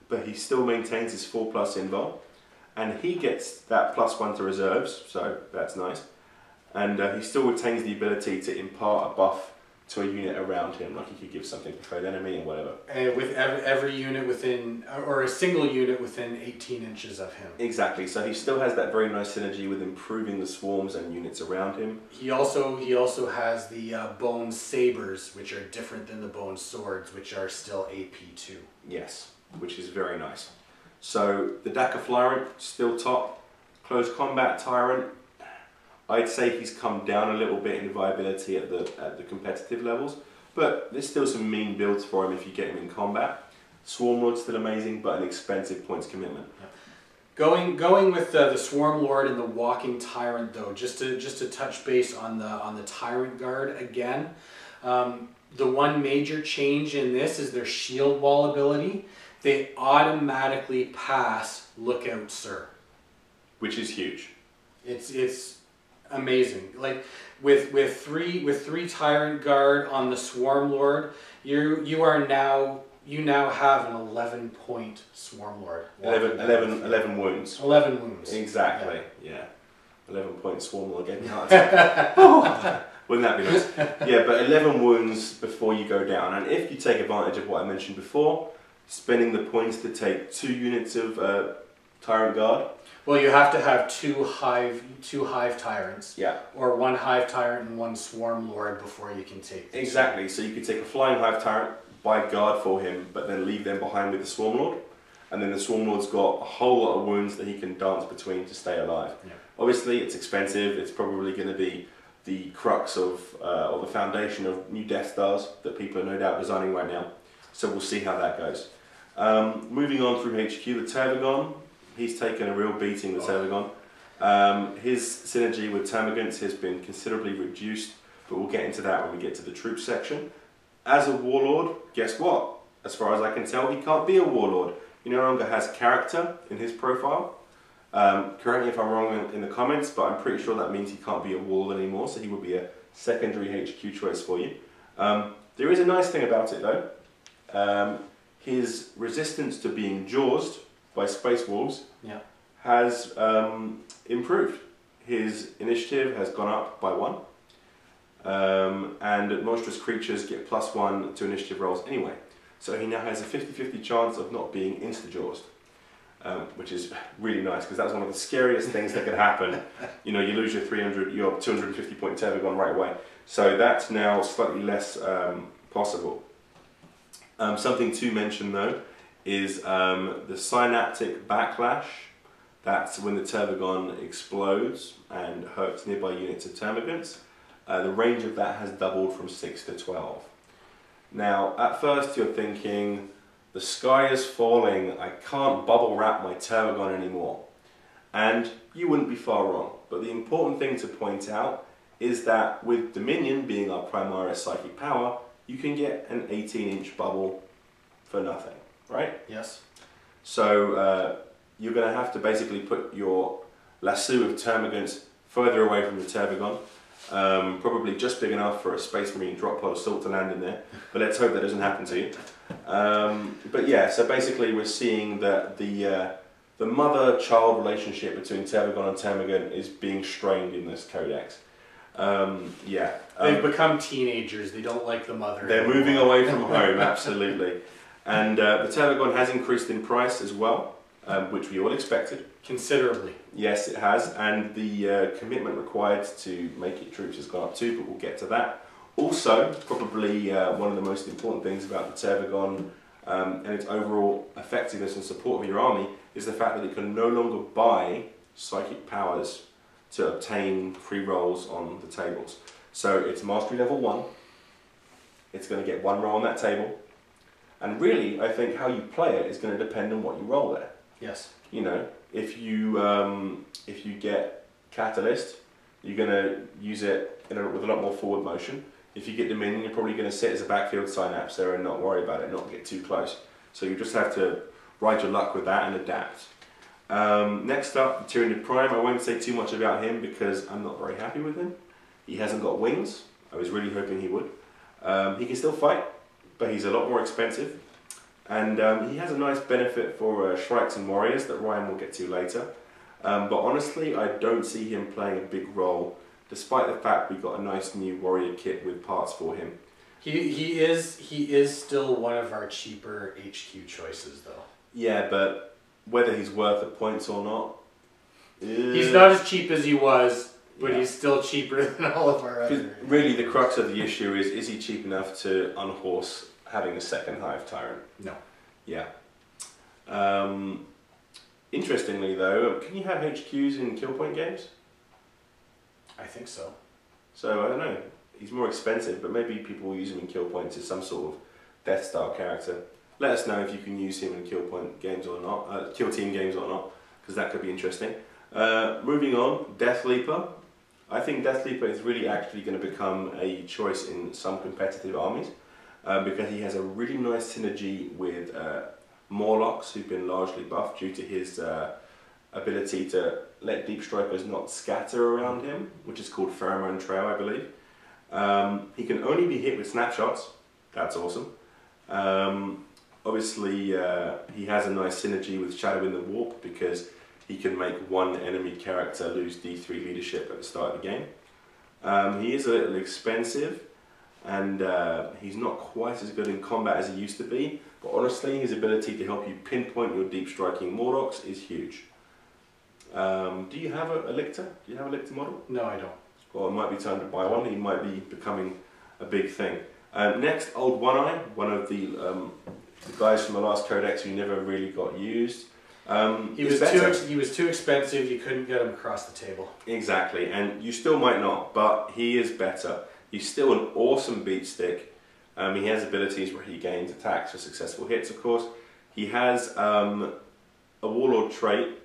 but he still maintains his 4+ invul. And he gets that +1 to reserves, so that's nice. And he still retains the ability to impart a buff to a unit around him, like he could give something to the enemy and whatever. With every unit within, or a single unit within 18 inches of him. Exactly, so he still has that very nice synergy with improving the swarms and units around him. He also has the bone sabers, which are different than the bone swords, which are still AP2. Yes, which is very nice. So the Daka Flyrant, still top. Close combat tyrant, I'd say he's come down a little bit in viability at the competitive levels, but there's still some mean builds for him if you get him in combat. Swarm Lord's still amazing, but an expensive points commitment. Yeah. Going with the Swarm Lord and the Walking Tyrant though, just to touch base on the Tyrant Guard again. The one major change in this is their shield wall ability. They automatically pass Lookout Sir, which is huge. It's amazing. Like with three Tyrant Guard on the Swarm Lord, you now have an 11-point Swarm Lord. 11 wounds. 11 wounds. Exactly. Yeah. 11-point Swarm Lord getting heart attack. Wouldn't that be nice? Yeah, but 11 wounds before you go down, and if you take advantage of what I mentioned before, spending the points to take 2 units of Tyrant Guard. Well, you have to have two hive tyrants. Yeah. Or 1 hive tyrant and 1 swarm lord before you can take them. Exactly. So you could take a flying hive tyrant, buy guard for him, but then leave them behind with the swarm lord, and then the swarm lord's got a whole lot of wounds that he can dance between to stay alive. Yeah. Obviously, it's expensive. It's probably going to be the crux of or the foundation of new Death Stars that people are no doubt designing right now. So we'll see how that goes. Moving on through HQ, the Tervagon. He's taken a real beating, the Tervagon. His synergy with Termagants has been considerably reduced, but we'll get into that when we get to the troop section. As a warlord, guess what? As far as I can tell, he can't be a warlord. He no longer has character in his profile. Correct me if I'm wrong in the comments, but I'm pretty sure that means he can't be a warlord anymore, so he would be a secondary HQ choice for you. There is a nice thing about it though. His resistance to being jawsed by Space Wolves has improved. His initiative has gone up by 1. And monstrous creatures get +1 to initiative rolls anyway. So he now has a 50-50 chance of not being insta-jawsed, which is really nice because that's one of the scariest things that could happen. You know, you lose your 250 point Tervagon right away. So that's now slightly less possible. Something to mention though is the synaptic backlash. That's when the Tervagon explodes and hurts nearby units of termagants. The range of that has doubled from 6 to 12. Now, at first you're thinking, the sky is falling, I can't bubble wrap my Tervagon anymore. And you wouldn't be far wrong. But the important thing to point out is that with Dominion being our Primaris Psychic Power, you can get an 18-inch bubble for nothing, right? Yes. So you're going to have to basically put your lasso of termagants further away from the Tervagon. Probably just big enough for a Space Marine drop pod assault to land in there, but let's hope that doesn't happen to you. But yeah, so basically we're seeing that the mother-child relationship between Tervagon and Termagant is being strained in this codex. They've become teenagers, they don't like the mother They're anymore. moving away from home, absolutely. And the Tervagon has increased in price as well, which we all expected. Considerably. Yes, it has, and the commitment required to make it troops has gone up too, but we'll get to that. Also, probably one of the most important things about the Tervagon and its overall effectiveness and support of your army is the fact that it can no longer buy psychic powers to obtain free rolls on the tables. So it's mastery level 1, it's going to get 1 roll on that table, and really I think how you play it is going to depend on what you roll there. Yes. You know, if you get Catalyst, you're going to use it with a lot more forward motion. If you get Dominion, you're probably going to sit as a backfield synapse there and not worry about it, not get too close. So you just have to ride your luck with that and adapt. Next up, the Tyranid Prime. I won't say too much about him because I'm not very happy with him. He hasn't got wings. I was really hoping he would. He can still fight, but he's a lot more expensive. And he has a nice benefit for Shrikes and Warriors that Ryan will get to later. But honestly, I don't see him playing a big role, despite the fact we got a nice new warrior kit with parts for him. He is still one of our cheaper HQ choices though. Yeah, but whether he's worth the points or not... He's not as cheap as he was, but yeah. He's still cheaper than all of our other... Really, the crux of the issue is he cheap enough to unhorse having a second Hive Tyrant? No. Yeah. Interestingly though, can you have HQs in kill point games? I think so. So, I don't know, he's more expensive, but maybe people will use him in kill points as some sort of Death Star character. Let us know if you can use him in kill point games or not, kill team games or not, because that could be interesting. Moving on, Death Leaper. I think Death Leaper is really actually going to become a choice in some competitive armies, because he has a really nice synergy with Morlocks, who've been largely buffed due to his ability to let Deep Strikers not scatter around him, which is called Pheromone Trail, I believe. He can only be hit with snapshots. That's awesome. Obviously, he has a nice synergy with Shadow in the Warp because he can make one enemy character lose D3 leadership at the start of the game. He is a little expensive, and he's not quite as good in combat as he used to be, but honestly his ability to help you pinpoint your deep striking Morlocks is huge. Do you have a Lictor? Do you have a Lictor model? No, I don't. Well, it might be time to buy one. He might be becoming a big thing. Next, Old One Eye, one of the guys from the last Codex who never really got used. He was too expensive, you couldn't get him across the table. Exactly, and you still might not, but he is better. He's still an awesome beat stick. He has abilities where he gains attacks for successful hits, of course. He has a Warlord trait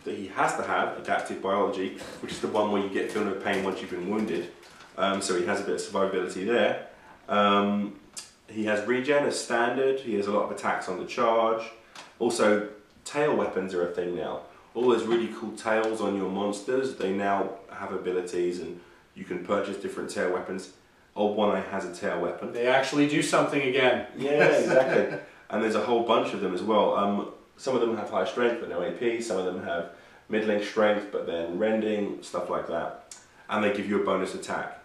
that he has to have, Adaptive Biology, which is the one where you get feeling of pain once you've been wounded. So he has a bit of survivability there. He has regen as standard. He has a lot of attacks on the charge. Also, tail weapons are a thing now. All those really cool tails on your monsters, they now have abilities and you can purchase different tail weapons. Old One Eye has a tail weapon. They actually do something again. Yeah, exactly. And there's a whole bunch of them as well. Some of them have high strength but no AP, some of them have middling strength but then rending, stuff like that. And they give you a bonus attack.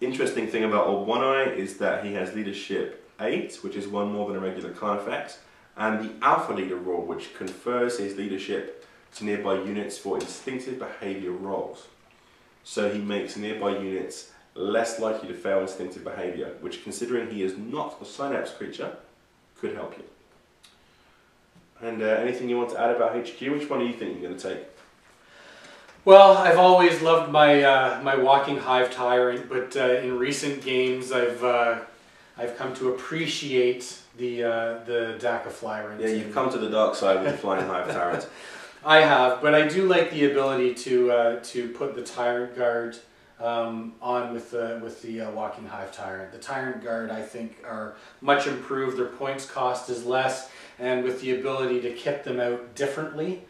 Interesting thing about Old One Eye is that he has leadership 8, which is 1 more than a regular Carnifex, and the Alpha Leader rule, which confers his leadership to nearby units for instinctive behaviour rolls. So he makes nearby units less likely to fail instinctive behaviour, which, considering he is not a Synapse creature, could help you. And anything you want to add about HQ? Which one do you think you're going to take? Well, I've always loved my my Walking Hive Tyrant, but in recent games I've come to appreciate the Daka Flyrant. Yeah, you've come to the dark side with the Flying Hive Tyrant. I have, but I do like the ability to put the Tyrant Guard on with the Walking Hive Tyrant. The Tyrant Guard, I think, are much improved. Their points cost is less, and with the ability to kit them out differently,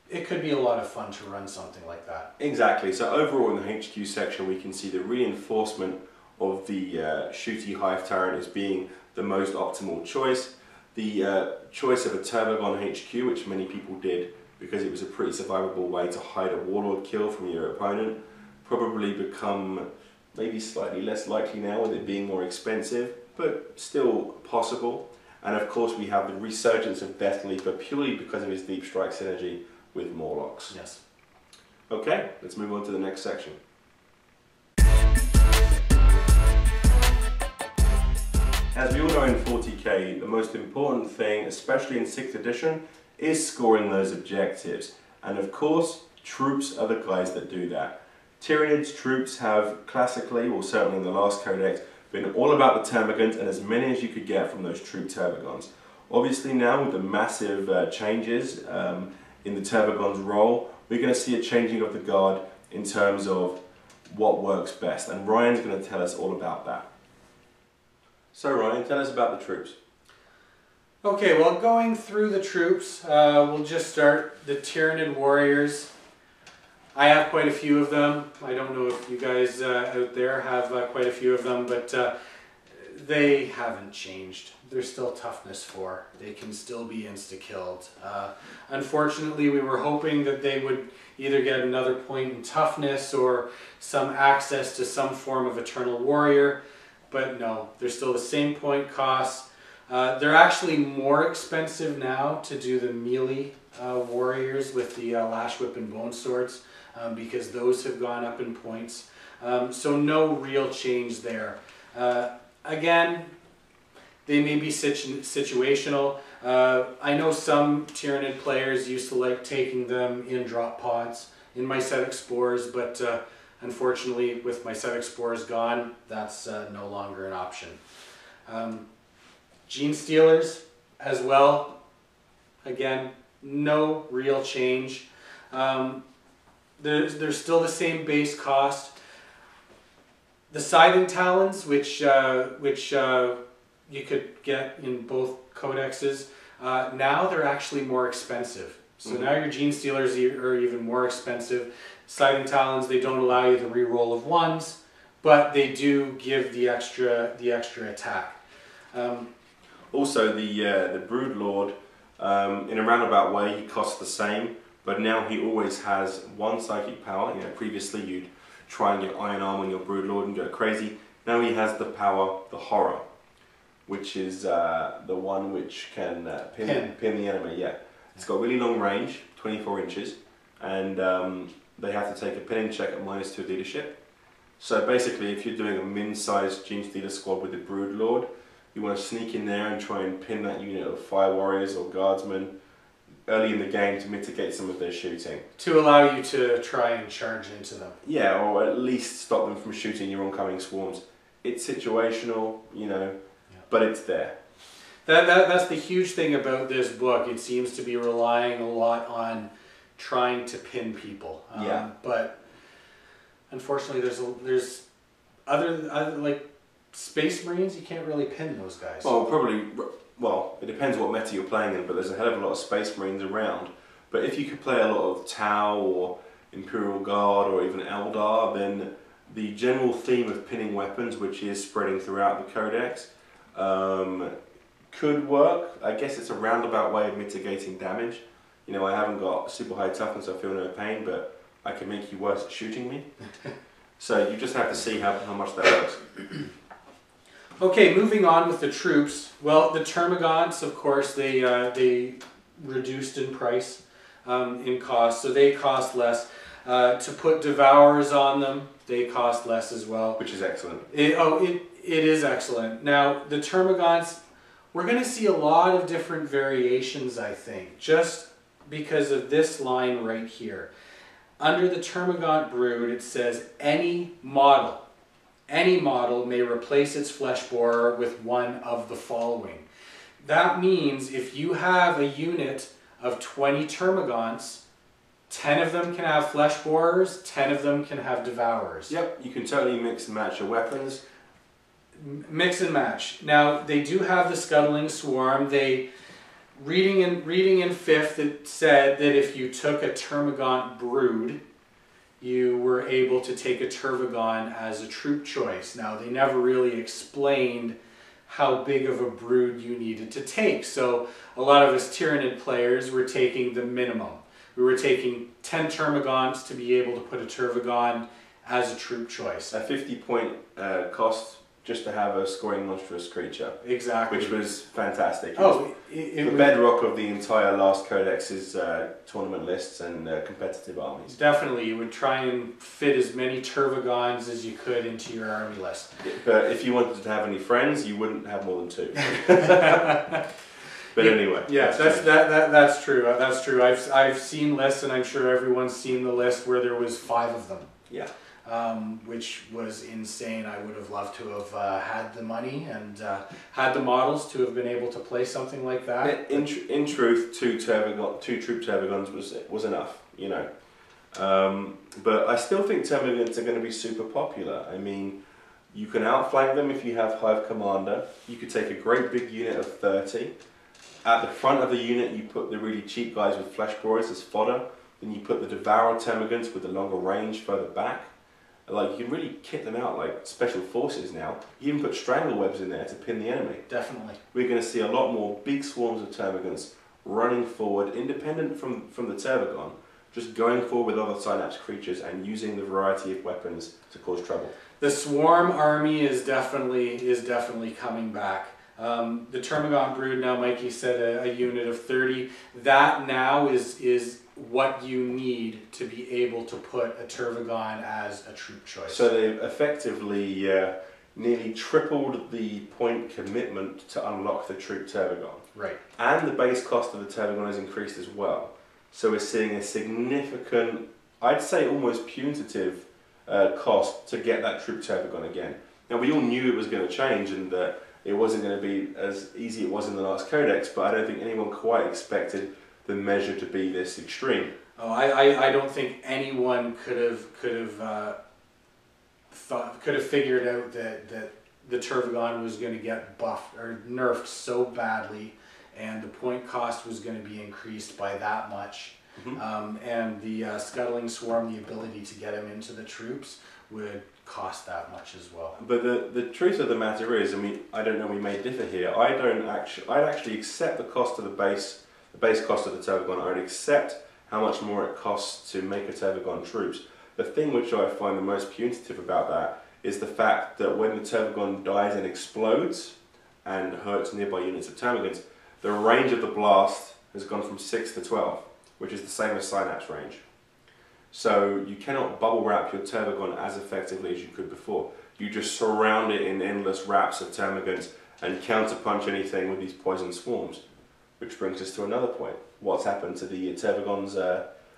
it could be a lot of fun to run something like that. Exactly. So overall in the HQ section we can see the reinforcement of the Shooty Hive Tyrant as being the most optimal choice. The choice of a Turbogon HQ, which many people did because it was a pretty survivable way to hide a Warlord kill from your opponent, probably become maybe slightly less likely now with it being more expensive, but still possible. And of course we have the resurgence of Death Leaper purely because of his Deep Strike synergy with Morlocks. Yes. Okay, let's move on to the next section. As we all know in 40k, the most important thing, especially in 6th edition, is scoring those objectives. And of course, troops are the guys that do that. Tyranids troops have classically, or certainly in the last Codex, been all about the Termagants and as many as you could get from those troop Turbogons. Obviously now with the massive changes in the Turbogon's role, we're going to see a changing of the guard in terms of what works best, and Ryan's going to tell us all about that. So Ryan, tell us about the troops. Okay, well, going through the troops, we'll just start the Tyranid warriors. I have quite a few of them. I don't know if you guys out there have quite a few of them, but they haven't changed. They're still toughness 4. They can still be insta-killed. Unfortunately, we were hoping that they would either get another point in toughness or some access to some form of Eternal Warrior, but no, they're still the same point cost. They're actually more expensive now to do the melee warriors with the Lash Whip and Bone Swords because those have gone up in points. So no real change there. Again, they may be situational. I know some Tyranid players used to like taking them in drop pods in Mycetic Spores, but unfortunately with Mycetic Spores gone, that's no longer an option. Gene Stealers as well, again, no real change. They're still the same base cost. The Scything Talons, which you could get in both codexes, now they're actually more expensive. So now your Gene Stealers are even more expensive. Scything Talons, they don't allow you the reroll of 1s, but they do give the extra attack. Also, the Broodlord, in a roundabout way, he costs the same, but now he always has 1 psychic power. You know, previously you'd try and get Iron Arm on your Broodlord and go crazy. Now he has the power, the Horror, which is the one which can pin the enemy. Yeah, it's got really long range, 24 inches, and they have to take a pinning check at -2 leadership. So basically, if you're doing a min-sized Gene Stealer squad with the Broodlord, you want to sneak in there and try and pin that unit of Fire Warriors or Guardsmen early in the game to mitigate some of their shooting. To allow you to try and charge into them. Yeah, or at least stop them from shooting your oncoming swarms. It's situational, you know, but it's there. That's the huge thing about this book. It seems to be relying a lot on trying to pin people. But unfortunately, there's other like Space Marines. You can't really pin those guys. Well, it depends what meta you're playing in, but there's a hell of a lot of Space Marines around. But if you could play a lot of Tau or Imperial Guard or even Eldar, then the general theme of pinning weapons, which is spreading throughout the Codex, could work. I guess it's a roundabout way of mitigating damage. You know, I haven't got super high toughness, I feel no pain, but I can make you worse at shooting me. So you just have to see how much that works. Okay, moving on with the troops. Well, the Termagants, of course, they reduced in price, in cost, so they cost less. To put Devourers on them, they cost less as well. Which is excellent. It is excellent. Now, the Termagants, we're going to see a lot of different variations, I think, just because of this line right here. Under the Termagant brood, it says any model may replace its flesh borer with one of the following. That means if you have a unit of 20 Termagants, 10 of them can have flesh borers, 10 of them can have Devourers. Yep, you can totally mix and match your weapons. Mix and match. Now, they do have the Scuttling Swarm. Reading in 5th, it said that if you took a Termagant brood, you were able to take a Tervagon as a troop choice. Now, they never really explained how big of a brood you needed to take. So a lot of us Tyranid players were taking the minimum. We were taking 10 Termagants to be able to put a Tervagon as a troop choice. A 50-point cost just to have a scoring monstrous creature. Exactly. Which was fantastic. It was bedrock of the entire last Codex's tournament lists and competitive armies. Definitely. You would try and fit as many Tervagons as you could into your army list. But if you wanted to have any friends, you wouldn't have more than 2. But anyway. Yeah, that's true. That's true. I've seen lists, and I'm sure everyone's seen the list where there was 5 of them. Yeah. Which was insane. I would have loved to have had the money and had the models to have been able to play something like that. In truth, 2 troop Tervagons was enough, you know. But I still think Termagants are going to be super popular. I mean, you can outflank them if you have Hive Commander. You could take a great big unit of 30. At the front of the unit, you put the really cheap guys with Flesh Borers as fodder. Then you put the Devourer Termagants with the longer range further back. Like, you can really kit them out like special forces now. You even put strangle webs in there to pin the enemy. Definitely. We're going to see a lot more big swarms of Termagants running forward, independent from the Tervagon, just going forward with other Synapse creatures and using the variety of weapons to cause trouble. The Swarm army is definitely coming back. The Termagant brood now, Mikey said a unit of 30. That now is what you need to be able to put a Tervagon as a troop choice. So they've effectively nearly tripled the point commitment to unlock the troop Tervagon. Right. And the base cost of the Tervagon has increased as well. So we're seeing a significant, I'd say almost punitive cost to get that troop Tervagon again. Now, we all knew it was going to change and that it wasn't going to be as easy as it was in the last Codex, but I don't think anyone quite expected the measure to be this extreme. Oh, I don't think anyone could have figured out that the Tervagon was going to get buffed or nerfed so badly, and the point cost was going to be increased by that much. Mm-hmm. And the Scuttling Swarm, the ability to get him into the troops, would cost that much as well. But the truth of the matter is, I mean, I don't know, we may differ here. I'd actually accept the cost of the base cost of the Tervagon. I'd accept how much more it costs to make a Tervagon troops. The thing which I find the most punitive about that is the fact that when the Tervagon dies and explodes and hurts nearby units of Termagants, the range of the blast has gone from 6 to 12, which is the same as Synapse range. So you cannot bubble wrap your Tervagon as effectively as you could before. You just surround it in endless wraps of Termagants and counterpunch anything with these poison swarms. Which brings us to another point. What's happened to the Tervagon's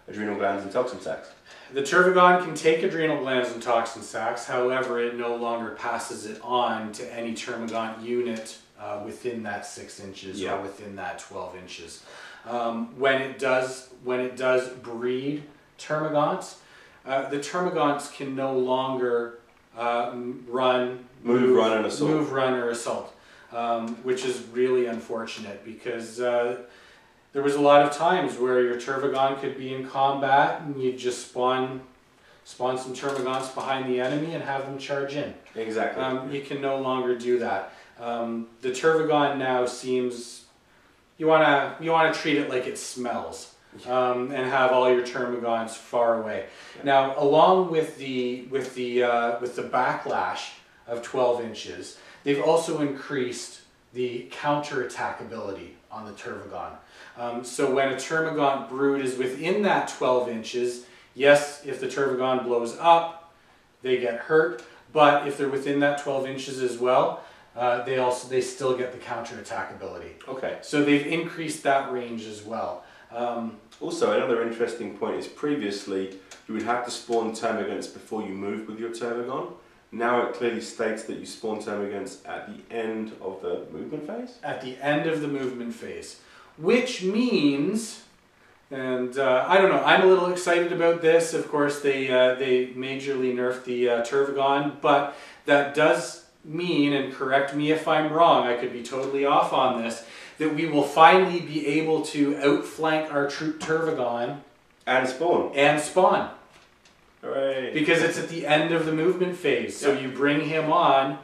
adrenal glands and toxin sacs? The Tervagon can take adrenal glands and toxin sacs, however it no longer passes it on to any Termagant unit within that 6 inches or within that 12 inches. When it does breed Termagants, the Termagants can no longer move, run, or assault. Which is really unfortunate because there was a lot of times where your Tervagon could be in combat and you'd just spawn some Termagants behind the enemy and have them charge in. Exactly. You can no longer do that. The Tervagon now seems, you wanna treat it like it smells, and have all your Termagants far away. Yeah. Now, along with the backlash of 12 inches, they've also increased the counterattack ability on the Tervagon. So when a Termagant brood is within that 12 inches, yes, if the Tervagon blows up, they get hurt, but if they're within that 12 inches as well, they still get the counterattack ability. Okay. So they've increased that range as well. Also, another interesting point is previously you would have to spawn Termagants before you move with your Tervagon. Now it clearly states that you spawn Termagants at the end of the movement phase? At the end of the movement phase. Which means, and I don't know, I'm a little excited about this. Of course, they majorly nerfed the Tervagon, but that does mean, and correct me if I'm wrong, I could be totally off on this, that we will finally be able to outflank our troop Tervagon And spawn. and spawn. Hooray. Because it's at the end of the movement phase. So Yep. you bring him on,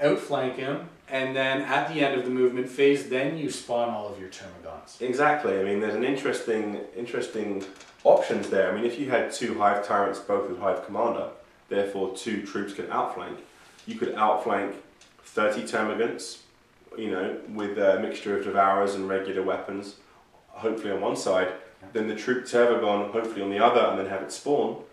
outflank him, and then at the end of the movement phase, then you spawn all of your Termagants. Exactly. I mean, there's an interesting options there. I mean, if you had 2 Hive Tyrants, both with Hive Commander, therefore 2 troops could outflank, you could outflank 30 Termagants, you know, with a mixture of Devourers and regular weapons, hopefully on one side, then the troop Tervagon hopefully on the other, and then have it spawn.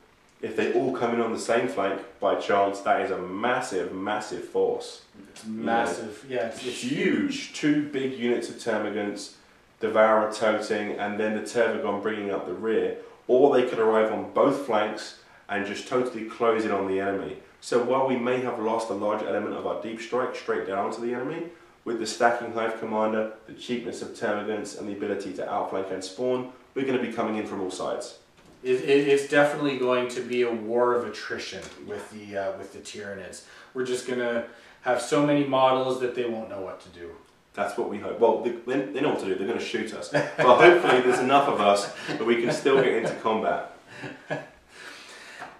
If they all come in on the same flank, by chance, that is a massive, massive force. It's massive. Yeah, it's huge. 2 big units of Termagants, Devourer toting, and then the Tervagon bringing up the rear. Or they could arrive on both flanks and just totally close in on the enemy. So while we may have lost a large element of our deep strike straight down to the enemy, with the stacking Hive Commander, the cheapness of Termagants, and the ability to outflank and spawn, we're going to be coming in from all sides. It's definitely going to be a war of attrition with the Tyranids. We're just going to have so many models that they won't know what to do. That's what we hope. Well, they know what to do. They're going to shoot us. But hopefully there's enough of us that we can still get into combat.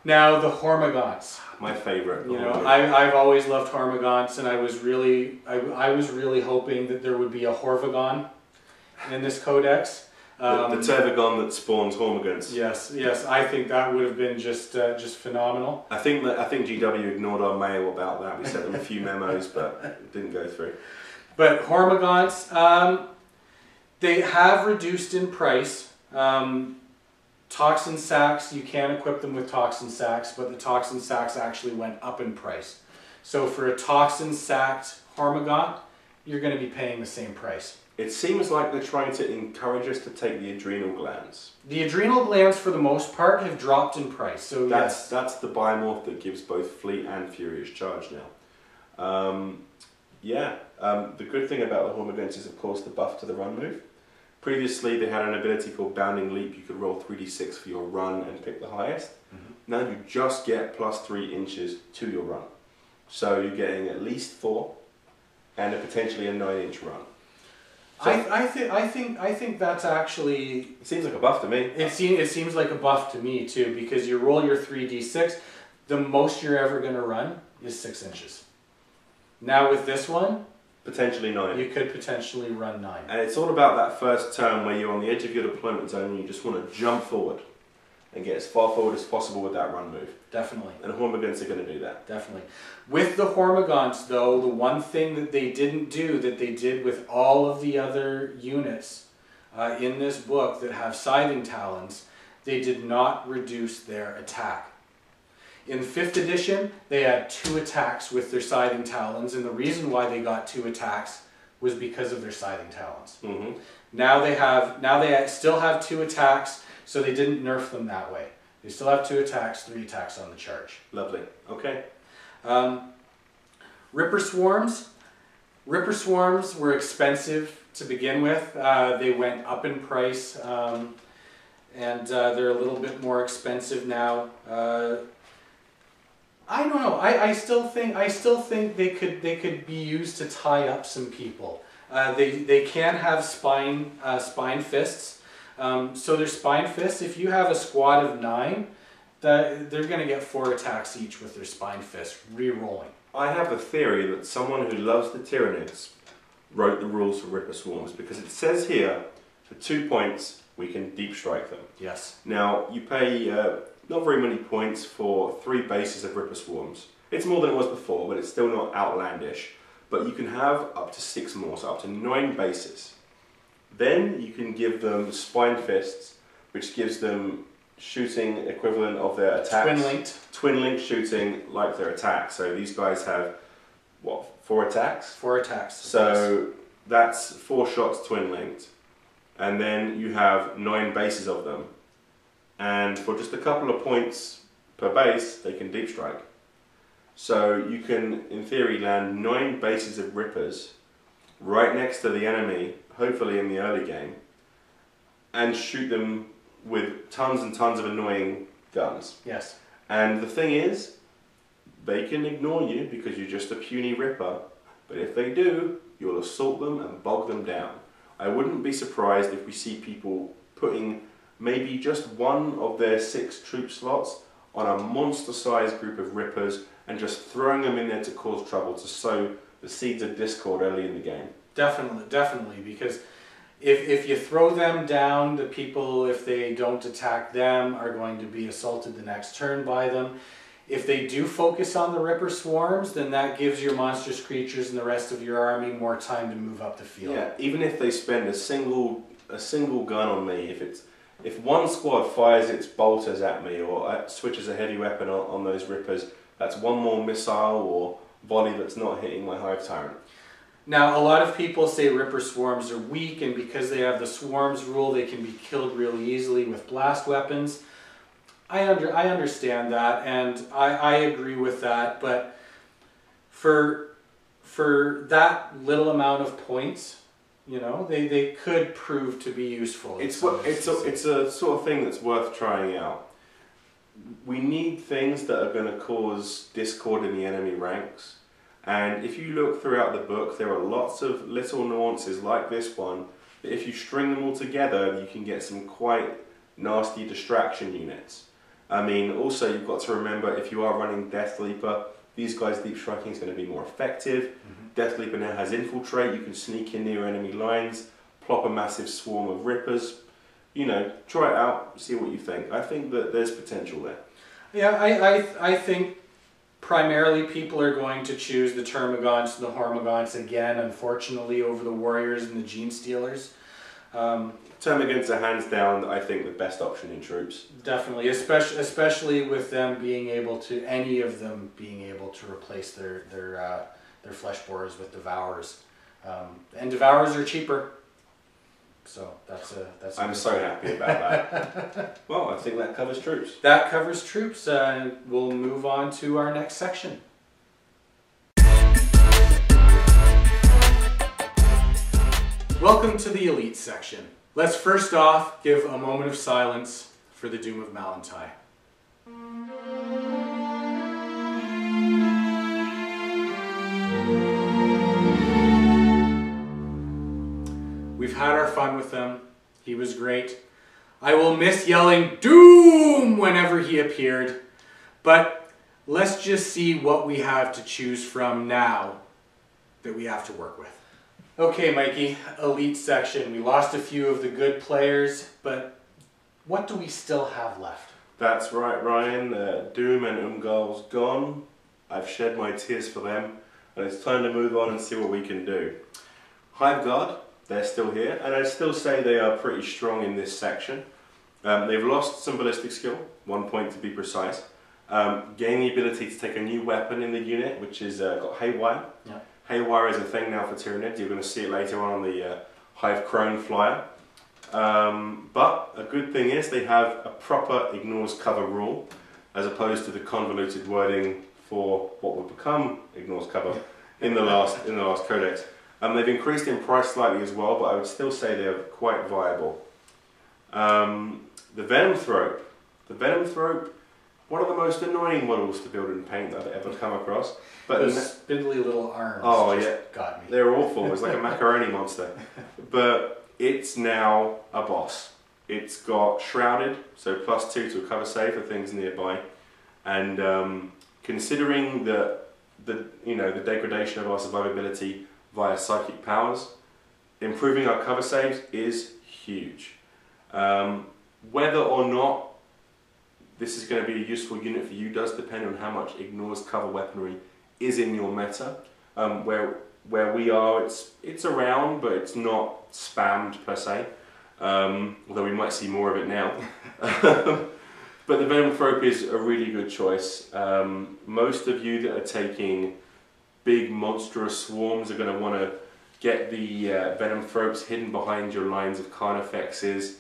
Now, the Hormagaunts. My favourite. You know, I've always loved Hormagaunts, and I was really hoping that there would be a Horvagon in this Codex. The Tervagon that spawns Hormagaunts. Yes, I think that would have been just phenomenal. I think GW ignored our mail about that. We sent them a few memos, but it didn't go through. But Hormagaunts, they have reduced in price. Toxin sacks, you can equip them with toxin sacks, but the toxin sacks actually went up in price. So for a toxin sacked Hormagaunt, you're going to be paying the same price. It seems like they're trying to encourage us to take the adrenal glands. The adrenal glands, for the most part, have dropped in price. So that's the biomorph that gives both Fleet and Furious charge now. The good thing about the Hormagaunts is, of course, the buff to the run move. Previously, they had an ability called Bounding Leap. You could roll 3d6 for your run and pick the highest. Mm-hmm. Now you just get +3 inches to your run. So you're getting at least 4 and potentially a 9-inch run. So I think that's actually... It seems like a buff to me. It seems like a buff to me too, because you roll your 3d6, the most you're ever going to run is 6 inches. Now with this one, potentially 9. You could potentially run 9. And it's all about that first turn where you're on the edge of your deployment zone and you just want to jump forward and get as far forward as possible with that run move. Definitely. And Hormagaunts are going to do that. Definitely. With the Hormagaunts, though, the one thing that they didn't do that they did with all of the other units in this book that have Scything Talons, they did not reduce their attack. In 5th edition, they had 2 attacks with their Scything Talons, and the reason why they got 2 attacks was because of their Scything Talons. Mm-hmm. Now they still have 2 attacks, so they didn't nerf them that way. They still have 2 attacks, 3 attacks on the charge. Lovely. Okay. Ripper Swarms. Ripper Swarms were expensive to begin with. They went up in price, and they're a little bit more expensive now. I don't know. I still think they could be used to tie up some people. They can have spine fists. So their spine fists, if you have a squad of 9, they're going to get 4 attacks each with their spine fists, re-rolling. I have a theory that someone who loves the Tyranids wrote the rules for Ripper Swarms, because it says here, for 2 points, we can deep strike them. Yes. Now, you pay not very many points for 3 bases of Ripper Swarms. It's more than it was before, but it's still not outlandish. But you can have up to 6 more, so up to 9 bases. Then you can give them Spine Fists, which gives them shooting equivalent of their attacks. Twin-linked. Twin-linked shooting like their attacks. So these guys have, what, 4 attacks? 4 attacks. So that's 4 shots twin-linked. And then you have 9 bases of them. And for just a couple of points per base, they can deep strike. So you can, in theory, land 9 bases of Rippers right next to the enemy, hopefully in the early game, and shoot them with tons and tons of annoying guns. Yes. And the thing is, they can ignore you because you're just a puny Ripper, but if they do, you'll assault them and bog them down. I wouldn't be surprised if we see people putting maybe just one of their 6 troop slots on a monster-sized group of Rippers and just throwing them in there to cause trouble, to sow the seeds of discord early in the game. Definitely, definitely, because if you throw them down, the people, if they don't attack them, are going to be assaulted the next turn by them. If they do focus on the Ripper Swarms, then that gives your monstrous creatures and the rest of your army more time to move up the field. Yeah, even if they spend a single gun on me, if one squad fires its bolters at me or switches a heavy weapon on those Rippers, that's one more missile or volley that's not hitting my Hive Tyrant. Now, a lot of people say Ripper Swarms are weak, and because they have the Swarms rule, they can be killed really easily with blast weapons. I understand that, and I agree with that, but for that little amount of points, you know, they could prove to be useful. It's a sort of thing that's worth trying out. We need things that are going to cause discord in the enemy ranks, and if you look throughout the book, there are lots of little nuances like this one that if you string them all together, you can get some quite nasty distraction units. I mean, also you've got to remember, if you are running Death Leaper, these guys' deep striking is going to be more effective. Mm-hmm. Death Leaper now has infiltrate, you can sneak in near enemy lines, plop a massive swarm of Rippers. You know, try it out, see what you think. I think that there's potential there. Yeah, I think primarily people are going to choose the Termagants and the Hormagaunts again, unfortunately, over the Warriors and the Gene Stealers. Termagants are hands down, I think, the best option in troops. Definitely, especially with them being able to, any of them being able to replace their flesh borers with Devourers, and Devourers are cheaper. So that's I'm so happy about that. Well, I think that covers troops. That covers troops. We'll move on to our next section. Welcome to the Elite section. Let's first off give a moment of silence for the Doom of Malantai. We've had our fun with him. He was great. I will miss yelling Doom whenever he appeared, but let's just see what we have to choose from now that we have to work with. Okay, Mikey, Elite section. We lost a few of the good players, but what do we still have left? That's right, Ryan. Doom and Umgal's gone. I've shed my tears for them, and it's time to move on and see what we can do. Hive Guard, they're still here, and I'd still say they are pretty strong in this section. They've lost some ballistic skill, 1 point to be precise. Gain the ability to take a new weapon in the unit, which is got Haywire. Yeah. Haywire is a thing now for Tyranids. You're going to see it later on the Hive Crone flyer. But a good thing is they have a proper ignores cover rule, as opposed to the convoluted wording for what would become ignores cover in the last Codex. They've increased in price slightly as well, but I would still say they're quite viable. The Venom Thrope. The Venom Thrope, one of the most annoying models to build and paint that I've ever come across. But those spindly little arms got me. They're awful. It's like a macaroni monster. But it's now a boss. It's got Shrouded, so +2 to a cover save for things nearby. And considering that the degradation of our survivability via psychic powers. Improving our cover saves is huge. Whether or not this is going to be a useful unit for you does depend on how much ignores cover weaponry is in your meta. Where we are, it's around, but it's not spammed per se. Although we might see more of it now. But the Venom Thrope is a really good choice. Most of you that are taking big monstrous swarms are going to want to get the Venom Thropes hidden behind your lines of Carnifexes.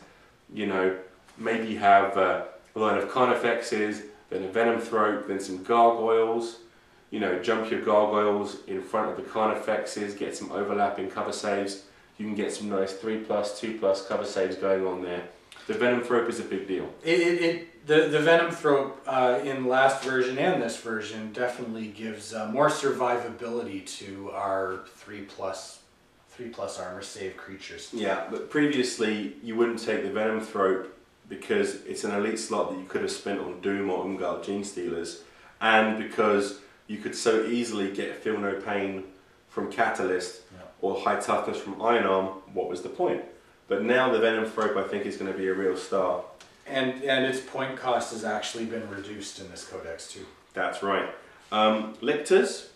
You know, maybe you have a line of Carnifexes, then a Venom Thrope, then some Gargoyles. You know, jump your Gargoyles in front of the Carnifexes, get some overlapping cover saves. You can get some nice 3+, 2+ cover saves going on there. The Venom Thrope is a big deal. The Venom Thrope in last version and this version definitely gives more survivability to our 3+ armor save creatures. Yeah, but previously you wouldn't take the Venom Thrope because it's an elite slot that you could have spent on Doom or Umgar Gene Stealers, and because you could so easily get Feel No Pain from Catalyst or High Toughness from Iron Arm. What was the point? But now the Venom Thrope, I think, is going to be a real star. And its point cost has actually been reduced in this Codex too. That's right. Lictors,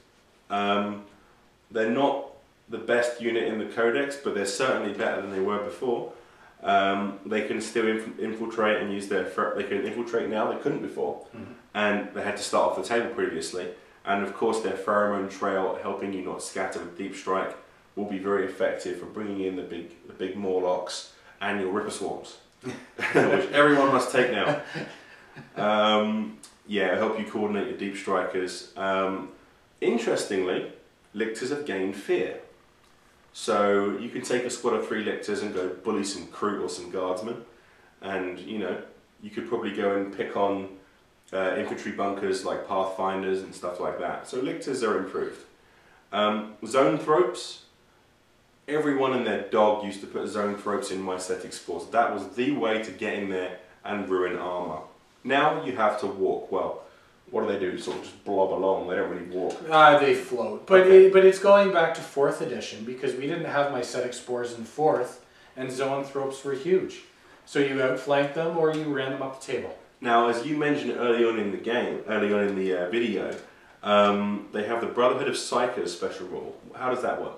they're not the best unit in the Codex, but they're certainly better than they were before. They can still infiltrate and use their... They can infiltrate now, they couldn't before. And they had to start off the table previously. And of course their Pheromone Trail, helping you not scatter with Deep Strike, will be very effective for bringing in the big Morlocks and your Ripper Swarms. Which everyone must take now. Yeah, help you coordinate your Deep Strikers. Interestingly, Lictors have gained Fear. So you can take a squad of 3 Lictors and go bully some Kroot or some Guardsmen, and you know, you could probably go and pick on infantry bunkers like Pathfinders and stuff like that. So Lictors are improved. Zone Thropes. Everyone and their dog used to put Zone Thropes in Mycetic Spores. That was the way to get in there and ruin armor. Now you have to walk. Well, what do? Sort of just blob along. They don't really walk. They float. But okay. But it's going back to 4th edition because we didn't have Mycetic Spores in 4th, and Zone Thropes were huge. So you outflanked them or you ran them up the table. Now, as you mentioned early on in the game, early on in the video, they have the Brotherhood of Psychers special rule. How does that work?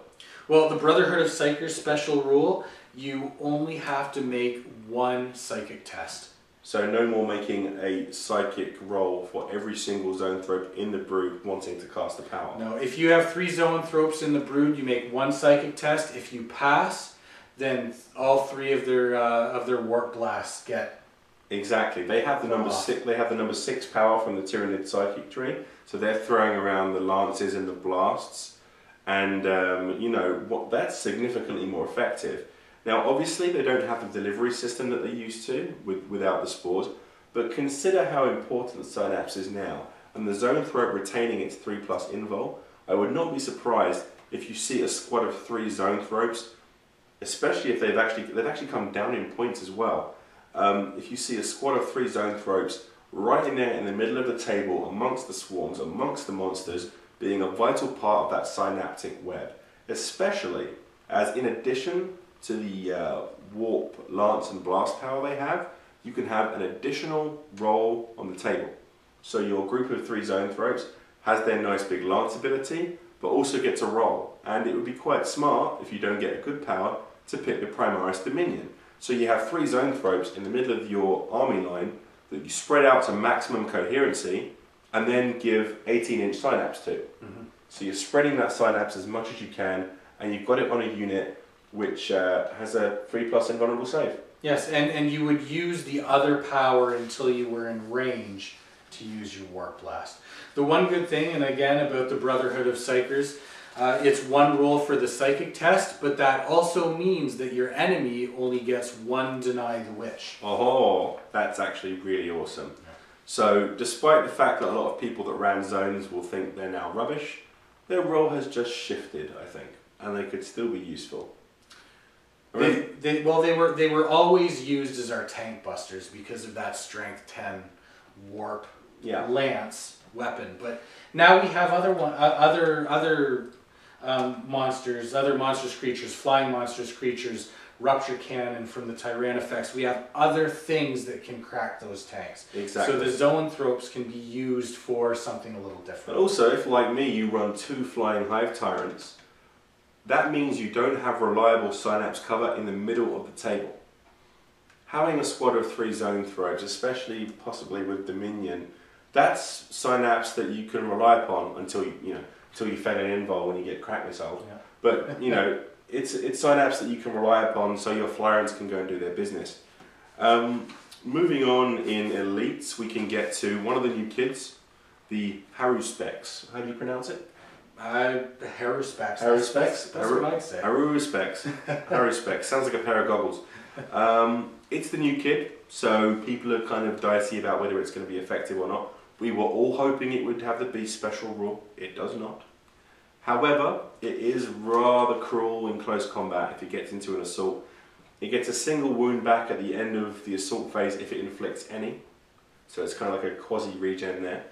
Well, the Brotherhood of Psychers special rule, you only have to make 1 psychic test. So no more making a psychic roll for every single Zone Thrope in the Brood wanting to cast a power. No, if you have 3 Zone Thropes in the Brood, you make 1 psychic test. If you pass, then all 3 of their Warp Blasts get... Exactly. They have the number 6. They have the number 6 power from the Tyranid Psychic tree, so they're throwing around the lances and the blasts, and you know that's significantly more effective. Now, obviously, they don't have the delivery system that they used to without the spores, but consider how important Synapse is now, and the Zone Thrope retaining its 3+ invul. I would not be surprised if you see a squad of 3 Zone Thropes, especially if they've actually come down in points as well. If you see a squad of 3 Zone Thropes right in there in the middle of the table amongst the swarms, amongst the monsters, being a vital part of that synaptic web, especially as in addition to the Warp, Lance and Blast power they have, you can have an additional roll on the table. So your group of 3 Zone Thropes has their nice big Lance ability, but also gets a roll, and it would be quite smart, if you don't get a good power, to pick the Primaris Dominion. So you have 3 Zone Thropes in the middle of your army line that you spread out to maximum coherency and then give 18-inch Synapse to. So you're spreading that Synapse as much as you can, and you've got it on a unit which has a 3+ invulnerable save. Yes, and you would use the other power until you were in range to use your Warp Blast. The one good thing, and again about the Brotherhood of Psychers, it's 1 roll for the psychic test, but that also means that your enemy only gets 1 Deny the Wish. Oh, that's actually really awesome. Yeah. So, despite the fact that a lot of people that ran zones will think they're now rubbish, their role has just shifted, I think, and they could still be useful. They were always used as our tank busters because of that strength 10 warp lance. weapon. But now we have other monsters, other monstrous creatures, flying monstrous creatures, rupture cannon from the Tyrannifex. We have other things that can crack those tanks. Exactly. So the zoanthropes can be used for something a little different. But also, if like me, you run 2 flying hive tyrants, that means you don't have reliable synapse cover in the middle of the table. Having a squad of 3 zoanthropes, especially possibly with Dominion, that's synapse that you can rely upon until you fail an invul when you get crack missile. Yeah. But it's synapse that you can rely upon so your flyers can go and do their business. Moving on in elites, we can get to one of the new kids, the Haruspecs. How do you pronounce it? Haruspecs. Haruspecs? That's what I'd say. Haruspecs. Haruspecs. Sounds like a pair of goggles. It's the new kid, so people are kind of dicey about whether it's going to be effective or not. We were all hoping it would have the beast special rule. It does not. However, it is rather cruel in close combat if it gets into an assault. It gets a single wound back at the end of the assault phase if it inflicts any. So it's kind of like a quasi-regen there.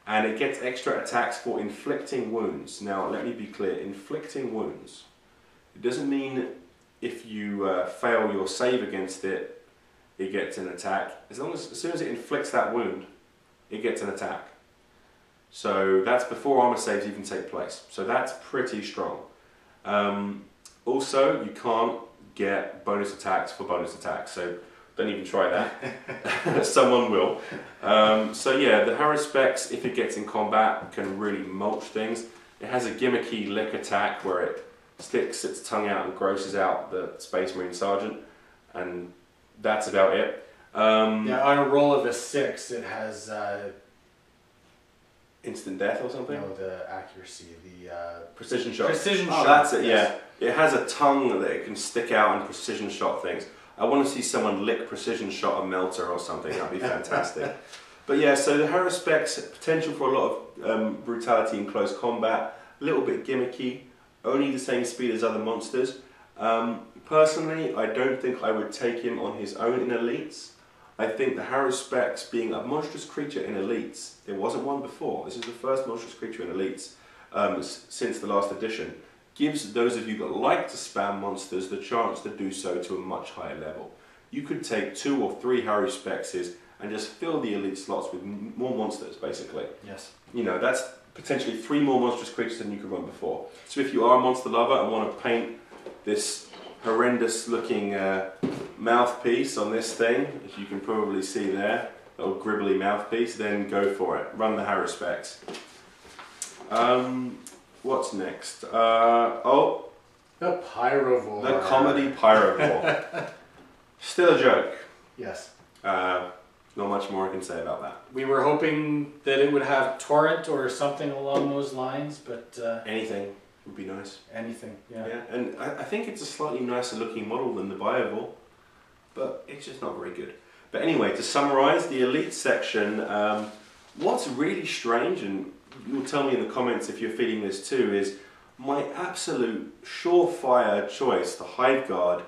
And it gets extra attacks for inflicting wounds. Now, let me be clear, inflicting wounds. It doesn't mean if you fail your save against it, it gets an attack. As soon as it inflicts that wound, it gets an attack. So that's before armor saves even take place. So that's pretty strong. Also, you can't get bonus attacks for bonus attacks. So don't even try that. Someone will. So yeah, the Haruspecs, if it gets in combat, can really mulch things. It has a gimmicky lick attack where it sticks its tongue out and grosses out the Space Marine Sergeant, and that's about it. Yeah, on a roll of a 6, it has instant death or something? No, the accuracy, the precision shot. Precision shot. That's it. Yes. Yeah, it has a tongue that it can stick out and precision shot things. I want to see someone lick precision shot a melter or something. That'd be fantastic. But yeah, so the Haruspecs, potential for a lot of brutality in close combat, a little bit gimmicky, only the same speed as other monsters. Personally, I don't think I would take him on his own in elites. I think the Haruspecs, being a monstrous creature in elites, there wasn't one before. This is the first monstrous creature in elites since the last edition. Gives those of you that like to spam monsters the chance to do so to a much higher level. You could take 2 or 3 Haruspexes and just fill the elite slots with more monsters, basically. Yes. You know, that's potentially 3 more monstrous creatures than you could run before. So if you are a monster lover and want to paint this horrendous looking mouthpiece on this thing, as you can probably see there, little gribbly mouthpiece, then go for it. Run the Haruspecs. What's next? Oh, the Pyrovore. The comedy Pyrovore. Still a joke. Yes. Not much more I can say about that. We were hoping that it would have Torrent or something along those lines, but... anything would be nice. Anything, yeah. Yeah, and I think it's a slightly nicer looking model than the Viable, but it's just not very good. But anyway, to summarise the Elite section, what's really strange, and you'll tell me in the comments if you're feeling this too, is my absolute surefire choice, the Hive Guard,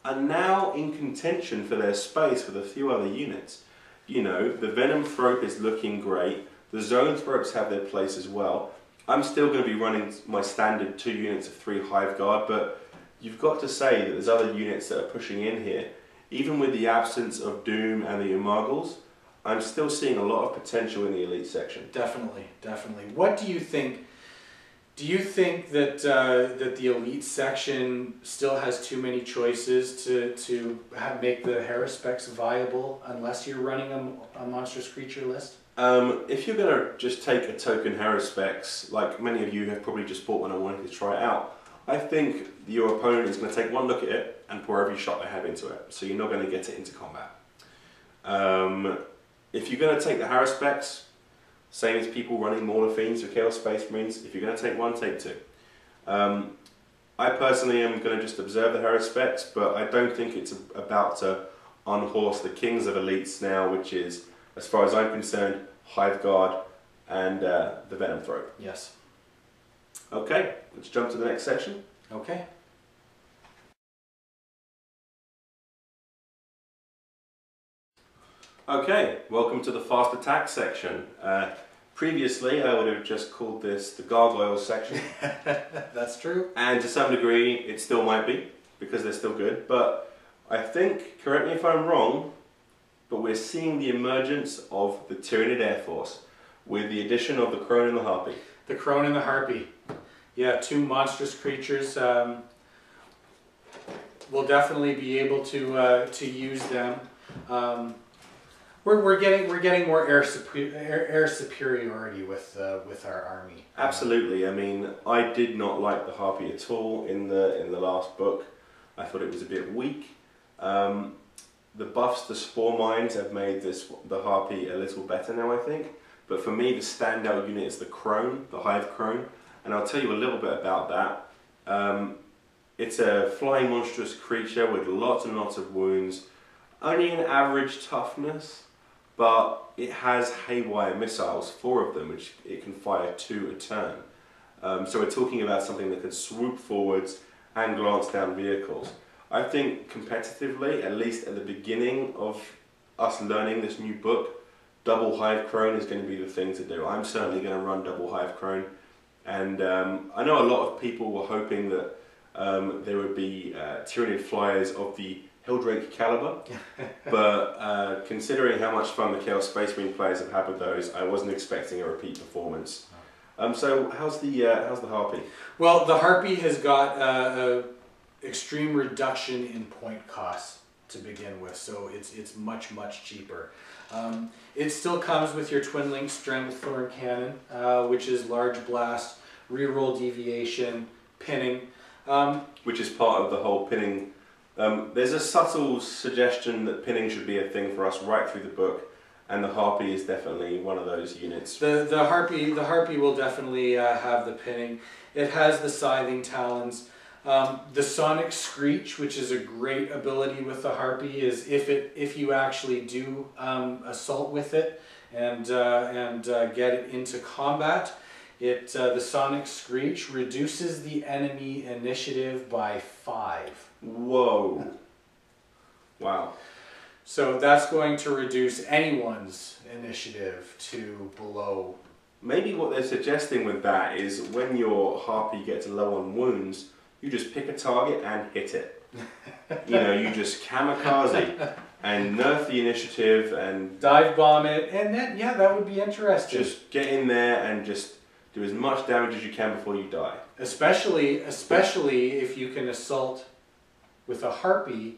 are now in contention for their space with a few other units. You know, the Venom Thrope is looking great, the Zoanthropes have their place as well. I'm still going to be running my standard 2 units of 3 Hive Guard, but you've got to say that there's other units that are pushing in here. Even with the absence of Doom and the Umargles, I'm still seeing a lot of potential in the Elite section. Definitely, definitely. What do you think? Do you think that that the Elite section still has too many choices to make the Haruspecs viable unless you're running a monstrous creature list? If you're going to just take a token Haruspecs, like many of you have probably just bought one and wanted to try it out, I think your opponent is going to take one look at it and pour every shot they have into it, so you're not going to get it into combat. If you're going to take the Haruspecs, same as people running Mauler Fiends or Chaos Space Marines, if you're going to take one, take 2. I personally am going to just observe the Haruspecs, but I don't think it's about to unhorse the kings of elites now, which is, as far as I'm concerned, Hive Guard and the Venom Thrope. Yes. Okay, let's jump to the next section. Okay. Okay, welcome to the fast attack section. Previously, I would have just called this the gargoyles section. That's true. And to some degree, it still might be, because they're still good. But I think, correct me if I'm wrong, but we're seeing the emergence of the Tyranid Air Force with the addition of the crone and the harpy. The crone and the harpy. Yeah, two monstrous creatures. We'll definitely be able to use them. We're getting more air superiority with our army. Absolutely. I mean, I did not like the harpy at all in the last book. I thought it was a bit weak. The buffs to spore mines have made the harpy a little better now, I think. But for me, the standout unit is the crone, the hive crone, and I'll tell you a little bit about that. It's a flying monstrous creature with lots and lots of wounds, only an average toughness, but it has haywire missiles, 4 of them, which it can fire 2 a turn. So we're talking about something that can swoop forwards and glance down vehicles. I think competitively, at least at the beginning of us learning this new book, double hive crone is going to be the thing to do. I'm certainly going to run double hive crone, and I know a lot of people were hoping that there would be Tyranid flyers of the Hilldrake caliber, but considering how much fun the Chaos Space Marine players have had with those, I wasn't expecting a repeat performance. So how's the harpy? Well, the harpy has got a extreme reduction in point costs to begin with, so it's much cheaper. It still comes with your twin link Stranglethorn cannon, which is large blast, reroll deviation, pinning, which is part of the whole pinning. There's a subtle suggestion that pinning should be a thing for us right through the book, and the harpy is definitely one of those units. The harpy will definitely have the pinning. It has the scything talons. The sonic screech, which is a great ability with the harpy, is if you actually do assault with it and get it into combat, the sonic screech reduces the enemy initiative by 5. Whoa! Wow. So that's going to reduce anyone's initiative to below. Maybe what they're suggesting with that is when your harpy gets low on wounds, you just pick a target and hit it. You know, you just kamikaze and nerf the initiative and dive bomb it, and then yeah, that would be interesting. Just get in there and just do as much damage as you can before you die. Especially if you can assault with a harpy,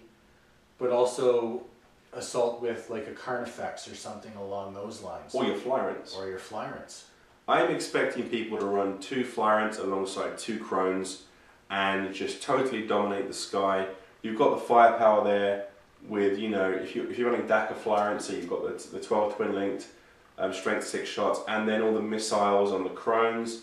but also assault with like a Carnifex or something along those lines. Or your Flyrants. Or your Flyrants. I'm expecting people to run 2 Flyrants alongside 2 Crones and just totally dominate the sky. You've got the firepower there with, you know, if you're running DACA Flyrants, so you've got the 12 twin-linked strength 6 shots, and then all the missiles on the Crones,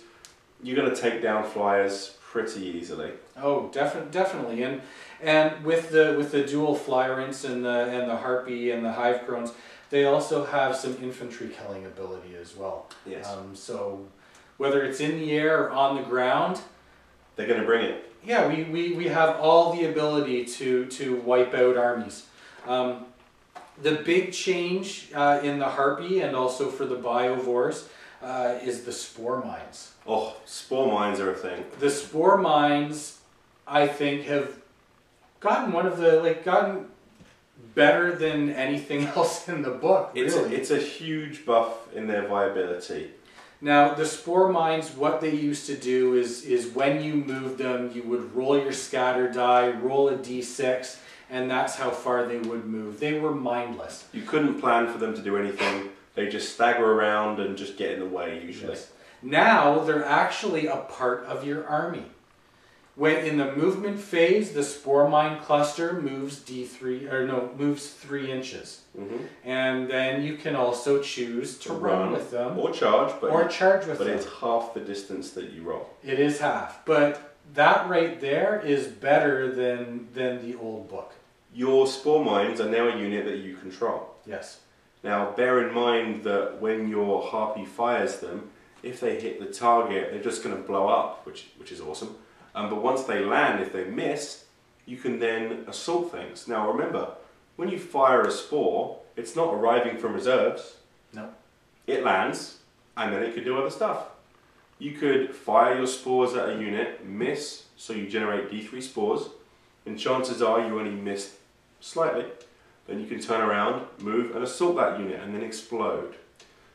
you're going to take down flyers pretty easily. Oh, definitely. And with the dual Flyrants and the harpy and the hive crones, they also have some infantry killing ability as well. Yes. So whether it's in the air or on the ground, they're going to bring it. Yeah, we have all the ability to wipe out armies. The big change in the harpy and also for the biovores is the spore mines. Oh, spore mines are a thing. The spore mines, I think, have gotten gotten better than anything else in the book. Really. It's a huge buff in their viability. Now, the spore mines, what they used to do is when you moved them, you would roll your scatter die, roll a d6, and that's how far they would move. They were mindless. You couldn't plan for them to do anything. They just stagger around and just get in the way, usually. Yes. Now, they're actually a part of your army. When in the movement phase, the spore mine cluster moves moves 3 inches. Mm-hmm. And then you can also choose to run with them. Or charge, but them. It's half the distance that you roll. It is half. But that right there is better than the old book. Your spore mines are now a unit that you control. Yes. Now bear in mind that when your harpy fires them, if they hit the target, they're just going to blow up, which is awesome. But once they land, if they miss, you can then assault things. Now remember, when you fire a spore, it's not arriving from reserves. No. It lands, and then it could do other stuff. You could fire your spores at a unit, miss, so you generate D3 spores, and chances are you only missed slightly. Then you can turn around, move, and assault that unit, and then explode.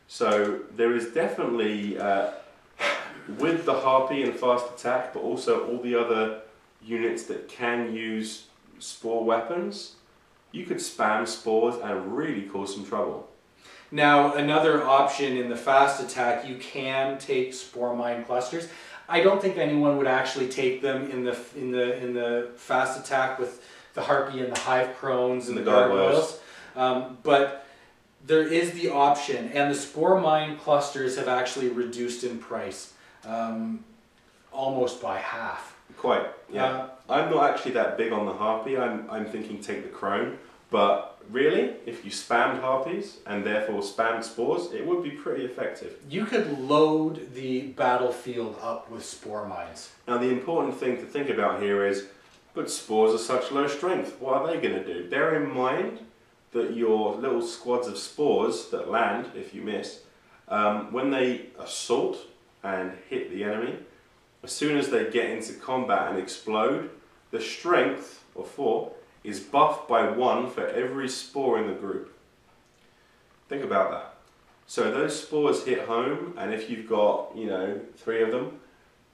So there is definitely, with the Harpy and fast attack, but also all the other units that can use spore weapons, you could spam spores and really cause some trouble. Now, another option in the fast attack, you can take spore mine clusters. I don't think anyone would actually take them in the fast attack with the Harpy and the Hive Crones and the Gargoyles. But there is the option, and the spore mine clusters have actually reduced in price, almost by half. Quite, yeah. I'm not actually that big on the Harpy. I'm thinking take the Crone, but really, if you spammed Harpies and therefore spammed spores, it would be pretty effective. You could load the battlefield up with spore mines. Now the important thing to think about here is, but spores are such low strength, what are they going to do? Bear in mind that your little squads of spores that land, if you miss, when they assault and hit the enemy, as soon as they get into combat and explode, the strength, or 4, is buffed by 1 for every spore in the group. Think about that. So those spores hit home, and if you've got, 3 of them,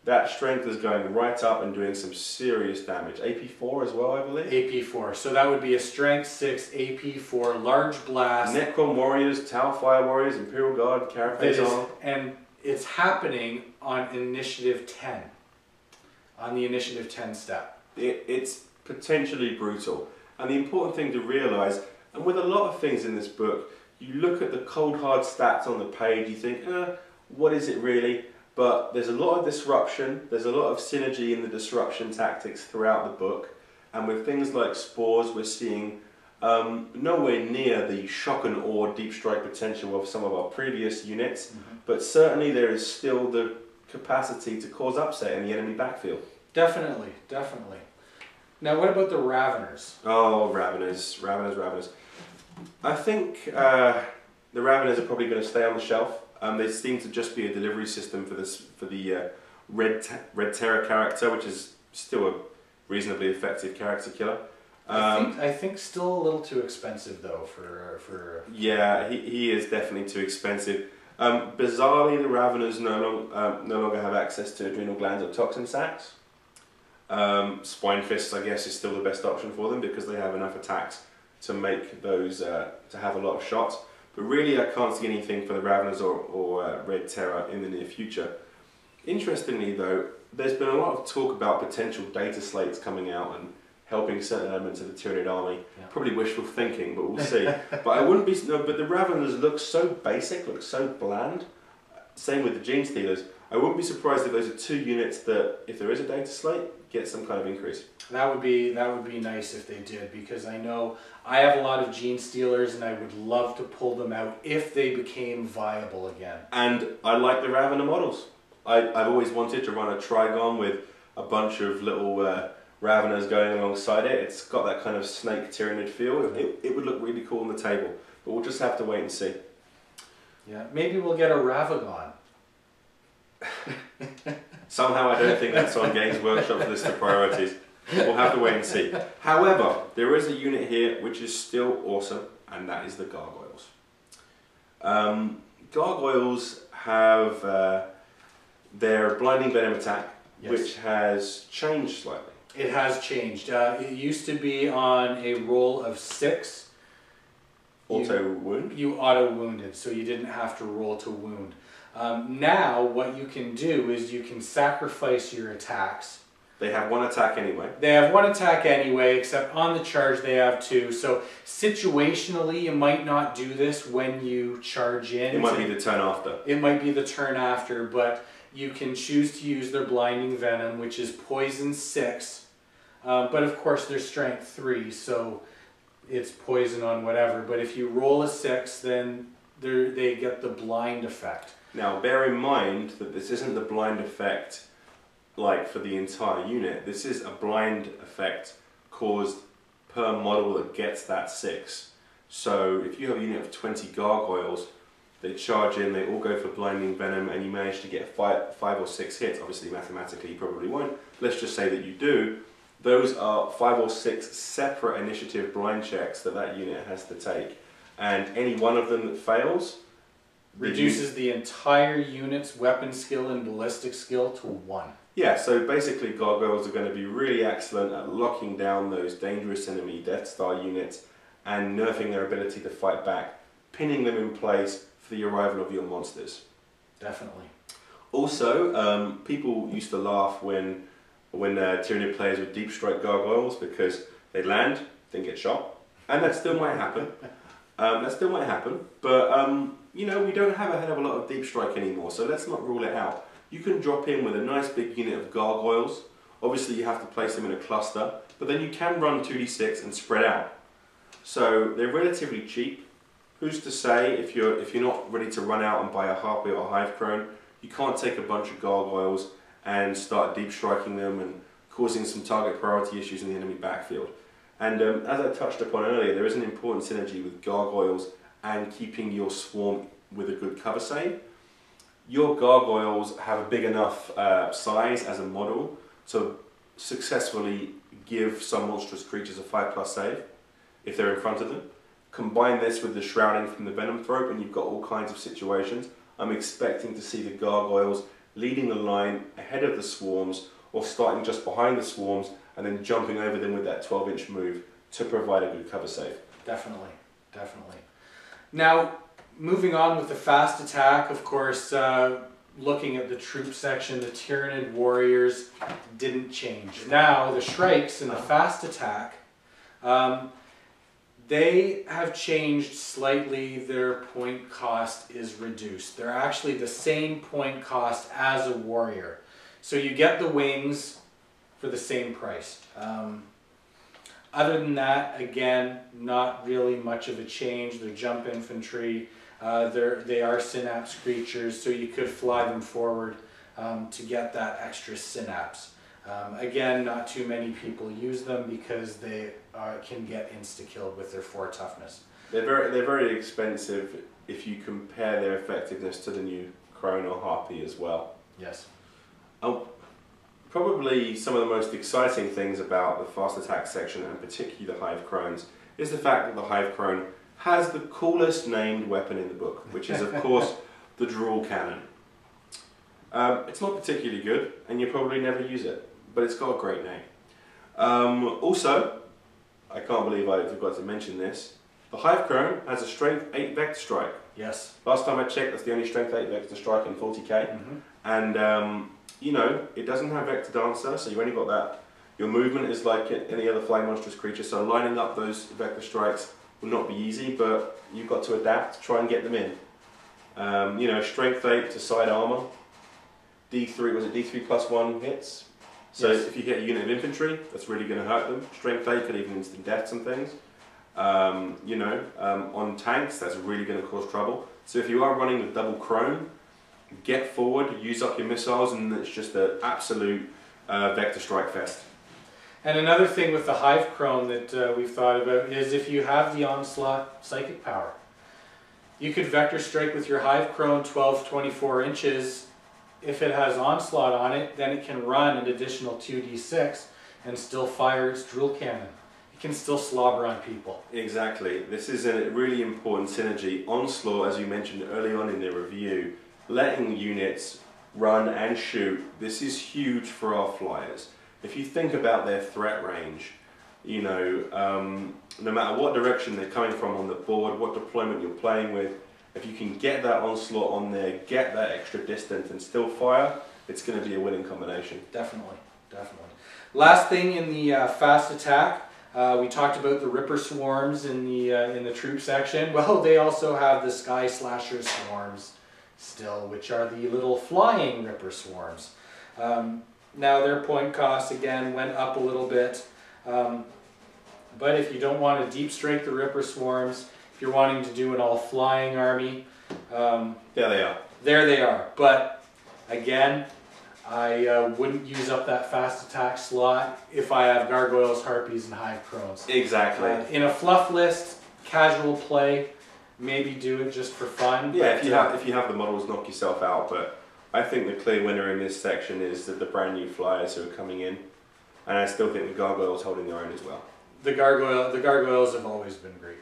that strength is going right up and doing some serious damage. AP4 as well, I believe? AP4. So that would be a Strength 6, AP4, Large Blast. Necron Warriors, Tau Fire Warriors, Imperial Guard, Carapace. And it's happening on Initiative 10. On the Initiative 10 step. It's potentially brutal. And the important thing to realise, and with a lot of things in this book, you look at the cold hard stats on the page, you think, what is it really? But there's a lot of disruption, there's a lot of synergy in the disruption tactics throughout the book, and with things like spores we're seeing nowhere near the shock and awe deep strike potential of some of our previous units, but certainly there is still the capacity to cause upset in the enemy backfield. Definitely, definitely. Now what about the Raveners? Oh, Raveners. I think the Raveners are probably going to stay on the shelf. They seem to just be a delivery system for the Red Terror character, which is still a reasonably effective character killer. I think still a little too expensive though for. Yeah, he is definitely too expensive. Bizarrely, the Raveners no longer have access to adrenal glands or toxin sacs. Spine Fists, I guess, is still the best option for them because they have enough attacks to make those to have a lot of shots. But really, I can't see anything for the Raveners or Red Terror in the near future. Interestingly, though, there's been a lot of talk about potential data slates coming out and helping certain elements of the Tyranid army. Yeah. Probably wishful thinking, but we'll see. But I wouldn't be. No, but the Raveners look so basic, look so bland. Same with the Gene Stealers. I wouldn't be surprised if those are 2 units that, if there is a data slate, get some kind of increase. That would be nice if they did, because I know I have a lot of Gene Stealers and I would love to pull them out if they became viable again. And I like the Ravener models. I've always wanted to run a Trigon with a bunch of little Raveners going alongside it. It's got that kind of snake Tyranid feel. It would look really cool on the table, but we'll just have to wait and see. Yeah, maybe we'll get a Ravagon. Somehow I don't think that's on Games Workshop's list of priorities. We'll have to wait and see. However, there is a unit here which is still awesome, and that is the Gargoyles. Gargoyles have their Blinding Venom attack, yes, which has changed slightly. It has changed. It used to be on a roll of 6. Auto-wound? You auto-wounded, so you didn't have to roll to wound. Now, what you can do is you can sacrifice your attacks. They have 1 attack anyway. They have 1 attack anyway, except on the charge they have 2. So situationally, you might not do this when you charge in. It might be the turn after. It might be the turn after, but you can choose to use their Blinding Venom, which is poison 6. But of course, they're strength 3, so it's poison on whatever. But if you roll a 6, then they get the blind effect. Now, bear in mind that this isn't the blind effect like for the entire unit. This is a blind effect caused per model that gets that 6. So if you have a unit of 20 Gargoyles, They charge in, they all go for blinding venom, and you manage to get five or six hits. Obviously, mathematically, you probably won't. Let's just say that you do. Those are 5 or 6 separate initiative blind checks that unit has to take. And any one of them that fails reduces the entire unit's weapon skill and ballistic skill to 1. Yeah, so basically gargoyles are going to be really excellent at locking down those dangerous enemy Death Star units and nerfing their ability to fight back, pinning them in place for the arrival of your monsters. Definitely. Also, people used to laugh when Tyranid players would deep strike gargoyles because they'd land, then get shot, and that still might happen. But you know, we don't have a hell of a lot of deep strike anymore, so let's not rule it out. You can drop in with a nice big unit of gargoyles. Obviously you have to place them in a cluster, but then you can run 2d6 and spread out. So they're relatively cheap. Who's to say if you're not ready to run out and buy a Harpy or a Hive Crone, you can't take a bunch of gargoyles and start deep striking them and causing some target priority issues in the enemy backfield. And as I touched upon earlier, there is an important synergy with gargoyles and keeping your swarm with a good cover save. Your gargoyles have a big enough size as a model to successfully give some monstrous creatures a 5+ save if they're in front of them. Combine this with the shrouding from the venom throat and you've got all kinds of situations. I'm expecting to see the gargoyles leading the line ahead of the swarms or starting just behind the swarms and then jumping over them with that 12-inch move to provide a good cover save. Definitely, definitely. Now, moving on with the fast attack, of course, looking at the troop section, the Tyranid warriors didn't change. Now, the Shrikes in the fast attack, they have changed slightly. Their point cost is reduced. They're actually the same point cost as a warrior. So you get the wings for the same price. Other than that, again, not really much of a change. They're jump infantry. They are synapse creatures, so you could fly them forward to get that extra synapse. Again, not too many people use them because they can get insta-killed with their 4 toughness. They're very expensive if you compare their effectiveness to the new Crone or Harpy as well. Yes. Probably some of the most exciting things about the fast attack section, and particularly the Hive Crones, is the fact that the Hive Crone has the coolest named weapon in the book, which is of course the Drool Cannon. It's not particularly good, and you probably never use it, but it's got a great name. Also, I can't believe I forgot to mention this, the Hive Crone has a strength 8 vector strike. Yes. Last time I checked, that's the only strength 8 vector strike in 40k. And you know, it doesn't have vector dancer, so you've only got that. Your movement is like any other flying monstrous creature, so lining up those vector strikes will not be easy, but you've got to adapt to try and get them in. You know, strength 8 to side armor. D3, was it D3 plus 1 hits? So yes. If you hit a unit of infantry, that's really going to hurt them. Strength 8 could even instant death some things. You know, on tanks, that's really going to cause trouble. So if you are running the double Crone, get forward, use up your missiles, and it's just an absolute vector strike fest. And another thing with the Hive Crone that we've thought about is if you have the Onslaught psychic power. You could vector strike with your Hive Crone 12-24 inches. If it has Onslaught on it, then it can run an additional 2d6 and still fire its Drool Cannon. It can still slobber on people. Exactly. This is a really important synergy. Onslaught, as you mentioned early on in the review, letting units run and shoot, this is huge for our flyers. If you think about their threat range, you know, no matter what direction they're coming from on the board, what deployment you're playing with, if you can get that onslaught on there, get that extra distance and still fire, it's going to be a winning combination. Definitely, definitely. Last thing in the fast attack, we talked about the Ripper Swarms in the troop section. Well, they also have the Sky Slasher Swarms still, which are the little flying Ripper Swarms. Now their point cost again went up a little bit, but if you don't want to deep strike the Ripper Swarms, if you're wanting to do an all flying army, there they are. There they are. But again, I wouldn't use up that fast attack slot if I have Gargoyles, Harpies, and Hive Crones. Exactly. In a fluff list, casual play, maybe do it just for fun. Yeah, if you have the models, knock yourself out. But I think the clear winner in this section is the brand new flyers who are coming in, and I still think the gargoyles holding their own as well. The gargoyles have always been great.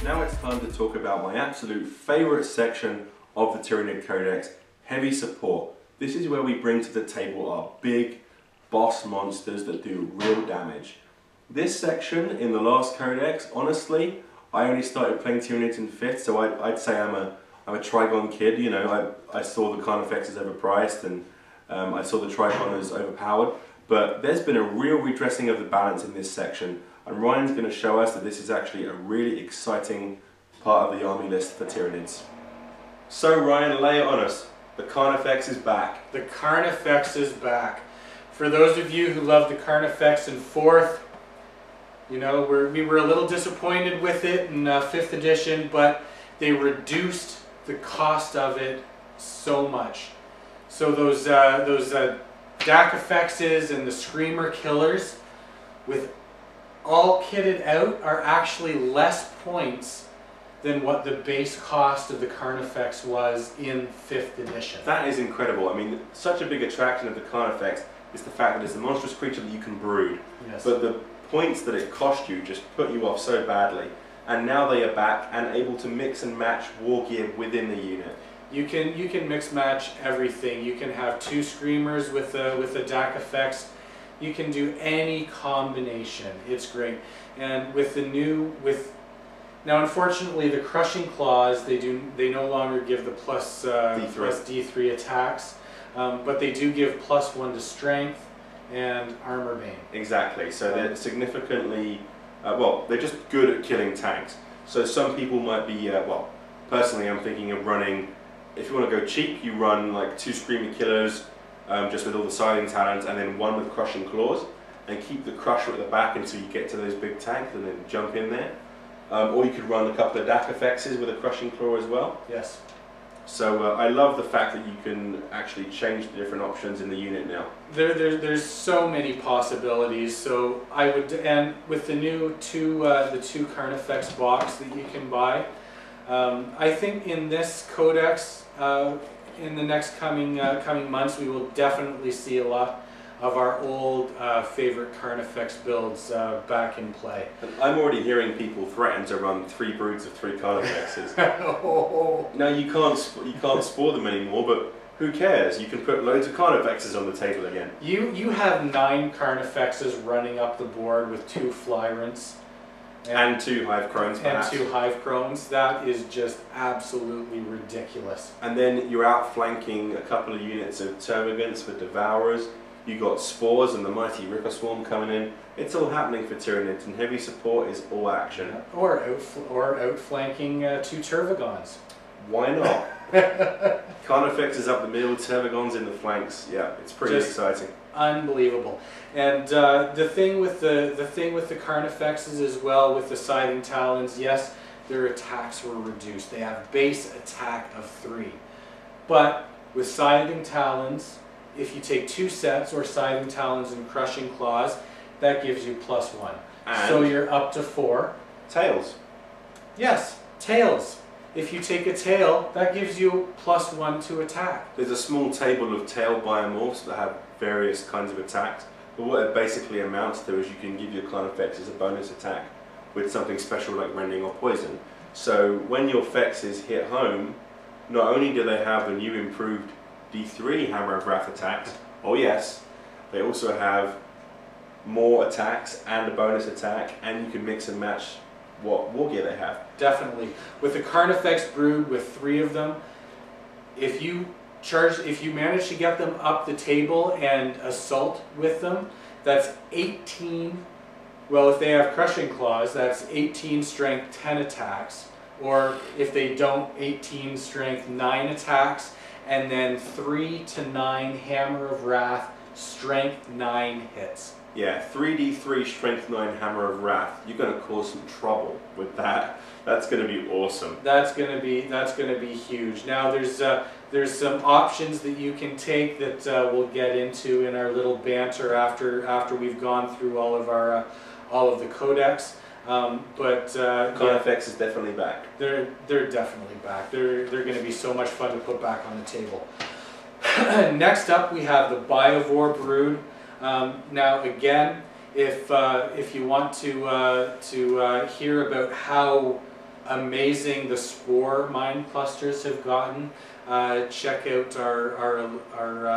Now it's time to talk about my absolute favourite section of the Tyranid Codex, heavy support. This is where we bring to the table our big boss monsters that do real damage. This section in the last Codex, honestly, I only started playing Tyranids in 5th, so I'd say I'm a Trigon kid. You know, I saw the Carnifex as overpriced, and I saw the Trigon as overpowered. But there's been a real redressing of the balance in this section, and Ryan's going to show us that this is actually a really exciting part of the army list for Tyranids. So Ryan, lay it on us. The Carnifex is back. The Carnifex is back. For those of you who love the Carnifex in 4th, you know, we were a little disappointed with it in 5th edition, but they reduced the cost of it so much. So those DAC effects and the Screamer killers, with all kitted out, are actually less points than what the base cost of the Carnifex was in 5th edition. That is incredible. I mean, such a big attraction of the Carnifex is the fact that it's a monstrous creature that you can brood. Yes. But the points that it cost you just put you off so badly. And now they are back and able to mix and match war gear within the unit. You can mix match everything. You can have 2 Screamers with the DAC effects. You can do any combination. It's great. And with the new now, unfortunately, the Crushing Claws, they no longer give the plus D3 attacks, but they do give +1 to Strength and Armor Bane. Exactly. So they're significantly, well, they're just good at killing tanks. So some people might be, well, personally, I'm thinking of running. If you want to go cheap, you run like 2 Screaming Killers, just with all the Siding Talons, and then 1 with Crushing Claws, and keep the Crusher at the back until you get to those big tanks, and then jump in there. Or you could run a couple of DAC effects with a Crushing Claw as well. Yes. So I love the fact that you can actually change the different options in the unit now. There's so many possibilities. So I would, and with the new the 2 Carnifex box that you can buy, I think in this Codex, in the next coming months, we will definitely see a lot of our old favorite Carnifex builds back in play. I'm already hearing people threaten to run 3 broods of 3 Carnifexes. No, you can't spawn them anymore, but who cares? You can put loads of Carnifexes on the table again. You have 9 Carnifexes running up the board with 2 Flyrants. And 2 Hive Crones, perhaps. And 2 Hive Crones. That is just absolutely ridiculous. And then you're outflanking a couple of units of Termagants with Devourers. You got Spores and the mighty Ripper Swarm coming in. It's all happening for Tyranids, and heavy support is all action. Or outflanking 2 Tervagons. Why not? Carnifex is up the middle, Tervagons in the flanks. Yeah, it's pretty exciting. Unbelievable. And the thing with the Carnifexes as well, with the Siding Talons, yes, their attacks were reduced. They have base attack of 3. But with Siding Talons, if you take 2 sets, or Siding Talons and Crushing Claws, that gives you +1. And so you're up to 4. Tails. Yes, Tails. If you take a tail, that gives you +1 to attack. There's a small table of tail biomorphs that have various kinds of attacks, but what it basically amounts to is you can give your Carnifex as a bonus attack with something special like Rending or Poison. So when your Fexes hit home, not only do they have the new improved D3 Hammer of Wrath attacks, oh yes, they also have more attacks and a bonus attack, and you can mix and match what war gear they have. Definitely. With the Carnifex brood with 3 of them, if you manage to get them up the table and assault with them, that's 18, well, if they have Crushing Claws, that's 18 strength 10 attacks, or if they don't, 18 strength 9 attacks, and then 3 to 9 Hammer of Wrath, strength 9 hits. Yeah, 3d3 strength 9 Hammer of Wrath. You're going to cause some trouble with that. That's going to be awesome. That's going to be huge. Now there's There's some options that you can take that we'll get into in our little banter after we've gone through all of the Codex. Carnifex is definitely back. They're definitely back. They're going to be so much fun to put back on the table. Next up, we have the Biovore Brood. Now, again, if you want to hear about how amazing the spore mine clusters have gotten, check out our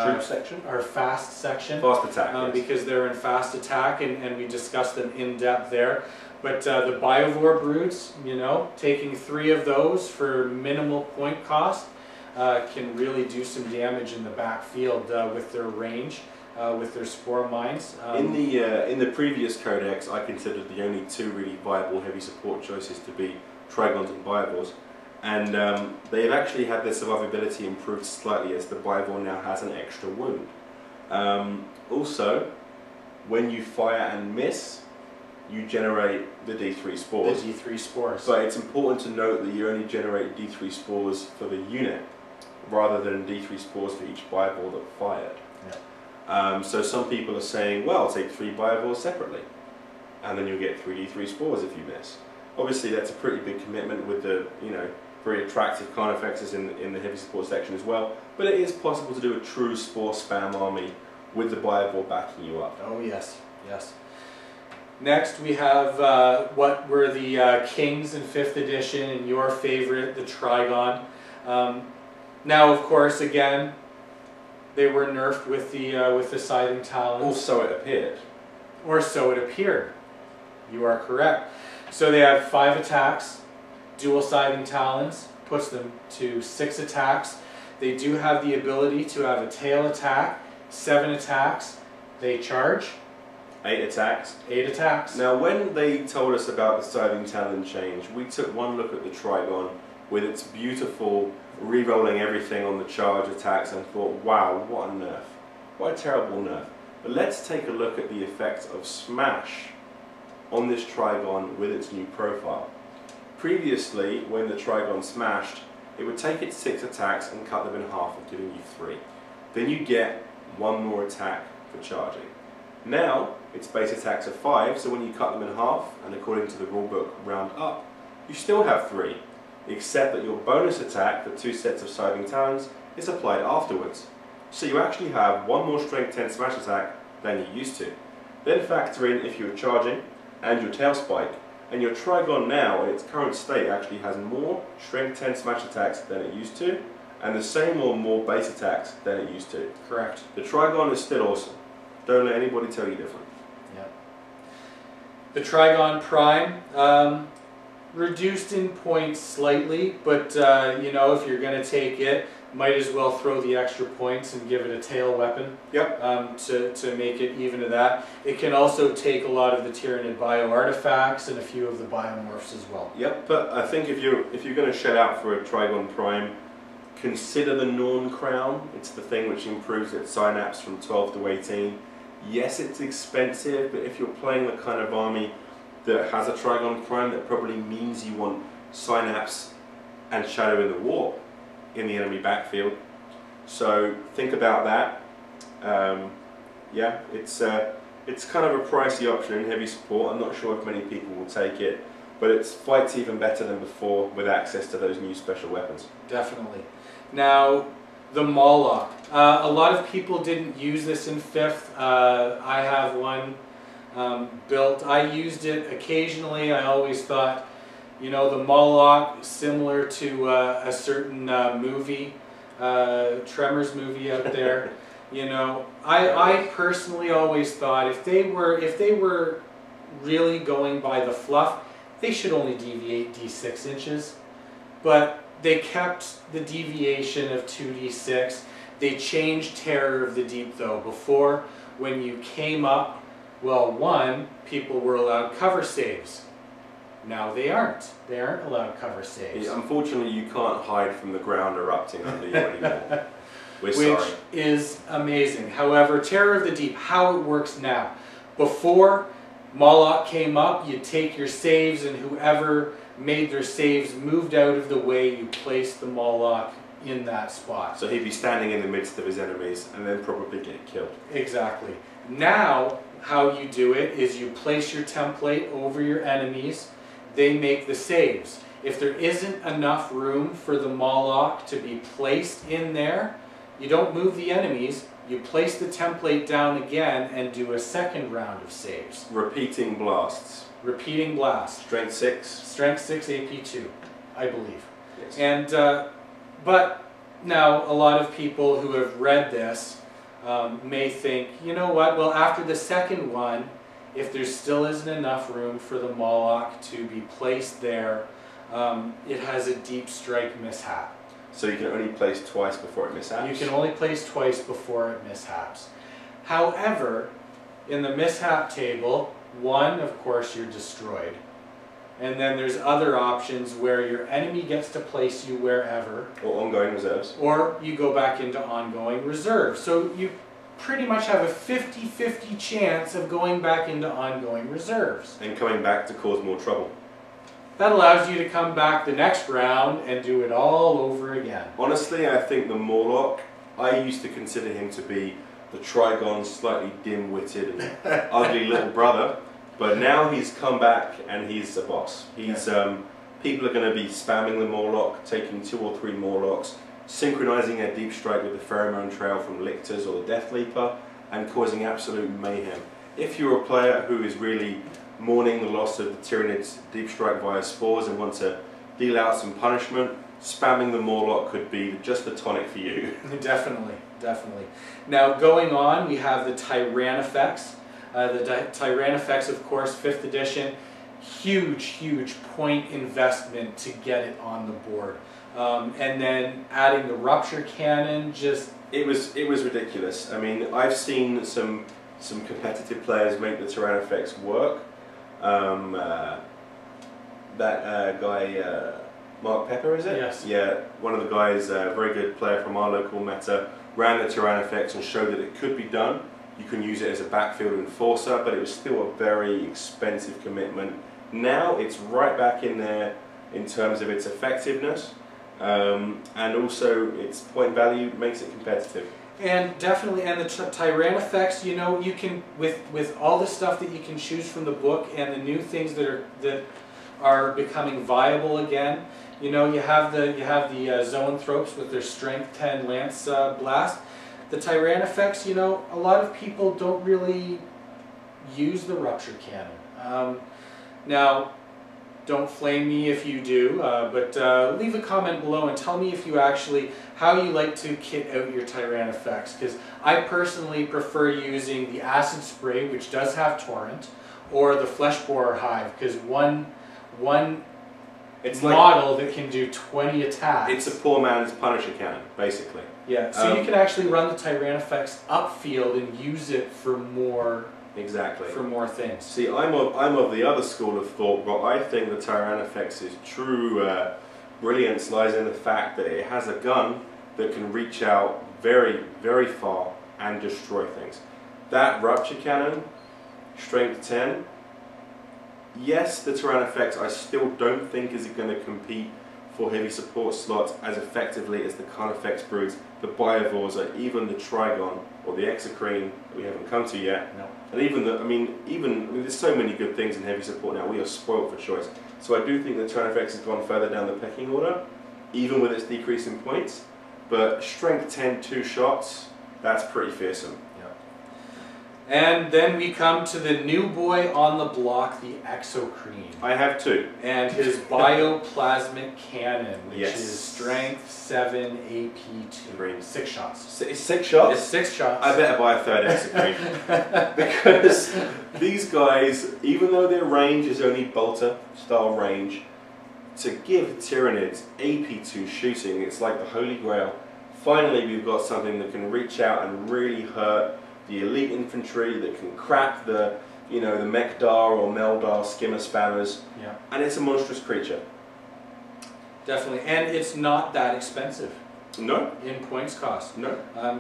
troop section, our fast section, fast attack, yes. Because they're in fast attack, and we discussed them in depth there. But the Biovore broods, you know, taking 3 of those for minimal point cost can really do some damage in the backfield with their range, with their spore mines. In the previous Codex, I considered the only 2 really viable heavy support choices to be Trigons and Biovores, and they've actually had their survivability improved slightly as the Biovore now has an extra wound. Also, when you fire and miss, you generate the D3 spores. The D3 spores. But it's important to note that you only generate D3 spores for the unit, rather than D3 spores for each Biovore that fired. Yeah. So some people are saying, well, take 3 Biovores separately, and then you'll get 3 D3 spores if you miss. Obviously, that's a pretty big commitment with the, you know, very attractive Carnifexes in the heavy support section as well. But it is possible to do a true spore spam army with the Biovore backing you up. Oh yes, yes. Next we have what were the kings in 5th edition and your favorite, the Trigon. Now, of course, again, they were nerfed with the Scything Talons. Or so it appeared. Or so it appeared. You are correct. So they have 5 attacks, dual Scything Talons, puts them to 6 attacks. They do have the ability to have a tail attack, 7 attacks. They charge. 8 attacks. 8 attacks. Now, when they told us about the Scything Talon change, we took one look at the Trigon with its beautiful re-rolling everything on the charge attacks and thought, wow, what a nerf. What a terrible nerf. But let's take a look at the effect of Smash on this Trigon with its new profile. Previously, when the Trigon smashed, it would take its 6 attacks and cut them in half, giving you 3. Then you get 1 more attack for charging. Now, its base attacks are 5, so when you cut them in half, and according to the rulebook, round up, you still have 3, except that your bonus attack for 2 sets of Scything Talons is applied afterwards. So you actually have 1 more strength 10 smash attack than you used to. Then factor in if you're charging, and your tail spike, and your Trigon now, in its current state, actually has more strength 10 smash attacks than it used to, and the same or more base attacks than it used to. Correct. The Trigon is still awesome. Don't let anybody tell you different. Yeah. The Trigon Prime, reduced in points slightly, but you know, if you're going to take it, might as well throw the extra points and give it a tail weapon. Yep. To make it even to that. It can also take a lot of the Tyranid bio artifacts and a few of the biomorphs as well. Yep, but I think if you're going to shell out for a Trigon Prime, consider the Norn Crown. It's the thing which improves its synapse from 12 to 18. Yes, it's expensive, but if you're playing the kind of army that has a Trigon Prime, that probably means you want synapse and Shadow in the Warp in the enemy backfield. So think about that. Yeah, it's kind of a pricey option in heavy support. I'm not sure if many people will take it, but it fights even better than before with access to those new special weapons. Definitely. Now, the Moloch. A lot of people didn't use this in 5th. I have one built. I used it occasionally. I always thought, you know, the Moloch, similar to a certain movie, Tremors movie out there. You know, I personally always thought if they were really going by the fluff, they should only deviate D6 inches. But they kept the deviation of 2d6. They changed Terror of the Deep though. Before, when you came up, well, 1, people were allowed cover saves. Now they aren't. They aren't allowed cover saves. Yeah, unfortunately, you can't hide from the ground erupting under you anymore. We're sorry. Which is amazing. However, Terror of the Deep, how it works now. Before Moloch came up, you'd take your saves, and whoever made their saves moved out of the way. You placed the Moloch in that spot. So he'd be standing in the midst of his enemies and then probably get killed. Exactly. Now, how you do it is you place your template over your enemies. They make the saves. If there isn't enough room for the Moloch to be placed in there, you don't move the enemies. You place the template down again and do a second round of saves. Repeating blasts. Repeating blast. Strength 6. Strength 6, AP 2, I believe. Yes. And but now a lot of people who have read this may think, you know what? Well, after the second one, if there still isn't enough room for the Moloch to be placed there, it has a deep strike mishap. So you can only place twice before it mishaps? You can only place twice before it mishaps. However, in the mishap table, one, of course, you're destroyed. And then there's other options where your enemy gets to place you wherever. Or ongoing reserves. Or you go back into ongoing reserve. So you pretty much have a 50-50 chance of going back into ongoing reserves. And coming back to cause more trouble. That allows you to come back the next round and do it all over again. Honestly, I think the Morlock, I used to consider him to be the Trigon's slightly dim-witted and ugly little brother, but now he's come back and he's a boss. He's people are going to be spamming the Morlock, taking 2 or 3 Morlocks, synchronizing a deep strike with the pheromone trail from Lictors or the Death Leaper, and causing absolute mayhem. If you're a player who is really mourning the loss of the Tyranids deep strike via spores and want to deal out some punishment, spamming the Morlock could be just the tonic for you. Definitely, definitely. Now going on, we have the Tyrannifex. The Tyrannifex, of course, 5th edition. Huge point investment to get it on the board. And then adding the Rupture Cannon, just... It was ridiculous. I mean, I've seen some competitive players make the Tyrannifex work. That guy, Mark Pepper, is it? Yes. Yeah, one of the guys, a very good player from our local meta, ran the Tyrannifex and showed that it could be done. You can use it as a backfield enforcer, but it was still a very expensive commitment. Now it's right back in there in terms of its effectiveness, and also its point value makes it competitive. And definitely, and the Tyrannifex, you know, you can, with all the stuff that you can choose from the book and the new things that are becoming viable again, you know, you have the Zoanthropes with their Strength 10 Lance Blast. The Tyrannifex, you know, a lot of people don't really use the Rupture Cannon. Now, don't flame me if you do, but leave a comment below and tell me if you actually, how you like to kit out your Tyrannifex, because I personally prefer using the Acid Spray, which does have Torrent, or the Flesh Borer Hive, because one it's model that can do 20 attacks. It's a poor man's Punisher Cannon, basically. Yeah, so you can actually run the Tyrannifex upfield and use it for more... Exactly. For more things. See, I'm of the other school of thought, but I think the Tyrannifex's true brilliance lies in the fact that it has a gun that can reach out very, very far and destroy things. That Rupture Cannon, Strength 10, yes, the Tyrannifex I still don't think is going to compete for heavy support slots as effectively as the Carnifex Brutes, the Biovores, or even the Trigon or the Exocrine that we haven't come to yet. No. And even there's so many good things in heavy support now. We are spoiled for choice. So I do think the Tyrannifex has gone further down the pecking order, even with its decrease in points. But Strength 10, 2 shots, that's pretty fearsome. And then we come to the new boy on the block, the Exocrine. I have 2. And his Bioplasmic Cannon, which yes. is Strength 7, AP 2. 6 shots. It's 6 shots? It's 6 shots. I better buy a 3rd Exocrine. Because these guys, even though their range is only bolter style range, to give Tyranids AP2 shooting, it's like the Holy Grail. Finally, we've got something that can reach out and really hurt the elite infantry, that can crack the, the Mekdar or Meldar skimmer spammers. Yeah. And it's a monstrous creature. Definitely, and it's not that expensive. No. In points cost. No.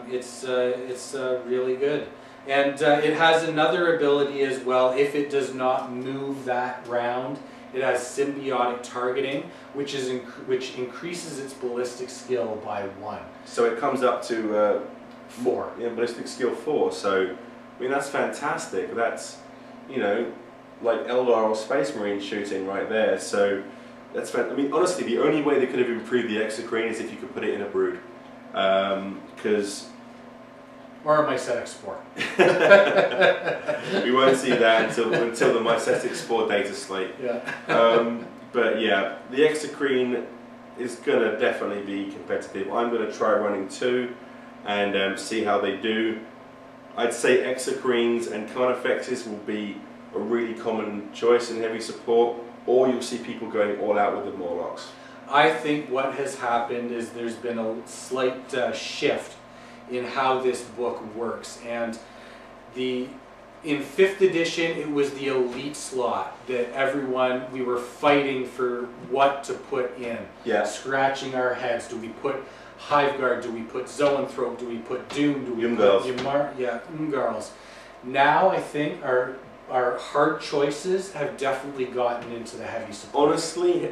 It's really good, and it has another ability as well. If it does not move that round, It has symbiotic targeting, which increases its ballistic skill by 1. So it comes up to 4. Yeah, ballistic skill 4. So I mean that's fantastic. That's, you know, like Eldar or Space Marine shooting right there. So that's I mean honestly, the only way they could have improved the Exocrine is if you could put it in a brood, because. Or a Mycetic Spore. We won't see that until the Mycetic Spore data slate. Yeah. But yeah, the Exocrine is going to definitely be competitive. I'm going to try running 2 and see how they do. I'd say Exocrines and Carnifexes will be a really common choice in heavy support, or you'll see people going all out with the Morlocks. I think what has happened is there's been a slight shift in how this book works, and in 5th edition it was the elite slot that we were fighting for what to put in. Yeah. Scratching our heads. Do we put Hiveguard? Do we put Zoanthrope? Do we put Doom? Do we Umgarls. put Umgarls? Now I think our hard choices have definitely gotten into the heavy support. Honestly,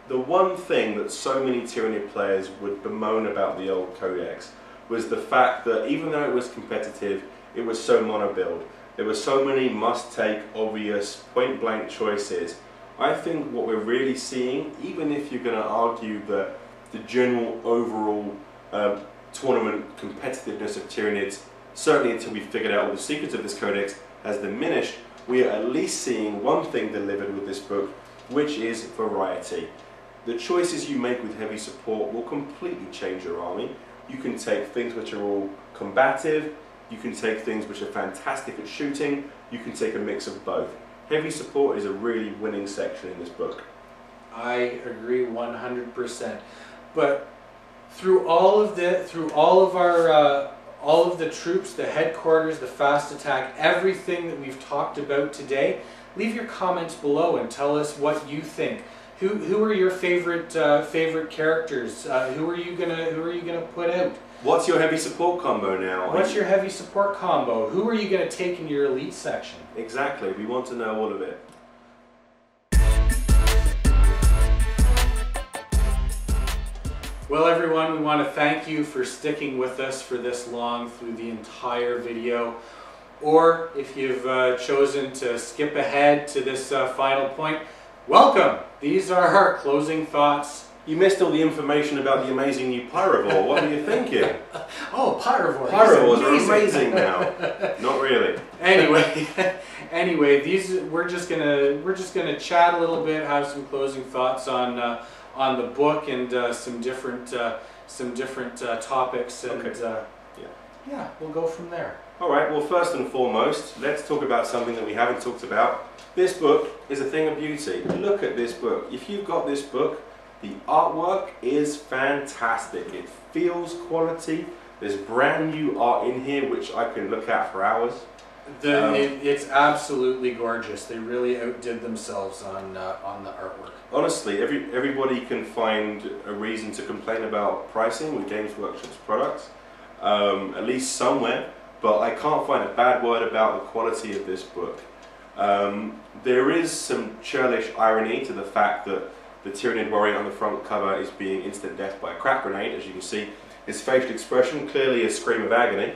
the one thing that so many Tyranid players would bemoan about the old Codex was the fact that even though it was competitive, it was so mono-build. There were so many must-take, obvious, point-blank choices. I think what we're really seeing, even if you're going to argue that the general overall tournament competitiveness of Tyranids, certainly until we figured out all the secrets of this Codex, has diminished, we are at least seeing one thing delivered with this book, which is variety. The choices you make with heavy support will completely change your army. You can take things which are all combative, you can take things which are fantastic at shooting, you can take a mix of both. Heavy support is a really winning section in this book. I agree 100%. But through all of the troops, the headquarters, the fast attack, everything that we've talked about today, leave your comments below and tell us what you think. Who are your favorite characters? Who are you gonna put out? What's your heavy support combo now? What's your heavy support combo? Who are you gonna take in your elite section? Exactly. We want to know all of it. Well, everyone, we want to thank you for sticking with us for this long through the entire video. Or if you've chosen to skip ahead to this final point, welcome! These are our closing thoughts. You missed all the information about the amazing new Pyrovore. What are you thinking? Oh, Pyrovore! Pyrovores are amazing now. Not really. Anyway, we're just gonna chat a little bit, have some closing thoughts on the book and some different topics, and okay. yeah, we'll go from there. All right. Well, first and foremost, let's talk about something that we haven't talked about. This book is a thing of beauty. Look at this book. If you've got this book, the artwork is fantastic. It feels quality. There's brand new art in here which I can look at for hours. It's absolutely gorgeous. They really outdid themselves on the artwork. Honestly, everybody can find a reason to complain about pricing with Games Workshop's products, at least somewhere, but I can't find a bad word about the quality of this book. There is some churlish irony to the fact that the Tyranid warrior on the front cover is being instant death by a crack grenade. As you can see, his facial expression clearly a scream of agony.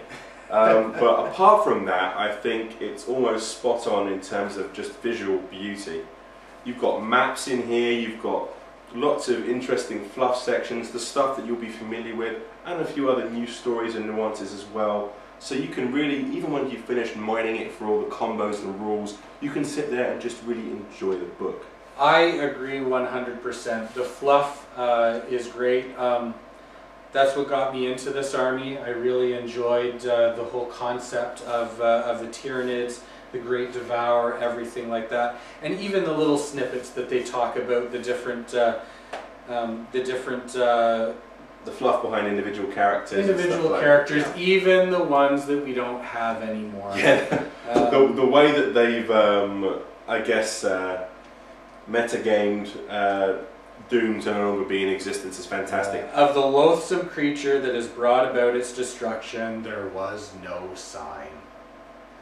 But apart from that, I think it's almost spot on in terms of just visual beauty. You've got maps in here, you've got lots of interesting fluff sections, the stuff that you'll be familiar with, and a few other new stories and nuances as well. So you can really, even when you've finished mining it for all the combos and rules, you can sit there and just really enjoy the book. I agree 100%. The fluff is great. That's what got me into this army. I really enjoyed the whole concept of the Tyranids, the Great Devourer, everything like that, and even the little snippets that they talk about, the fluff behind individual characters. Even the ones that we don't have anymore. Yeah. The way that they've, I guess, metagamed Doom to no longer be in existence is fantastic. Of the loathsome creature that has brought about its destruction, there was no sign.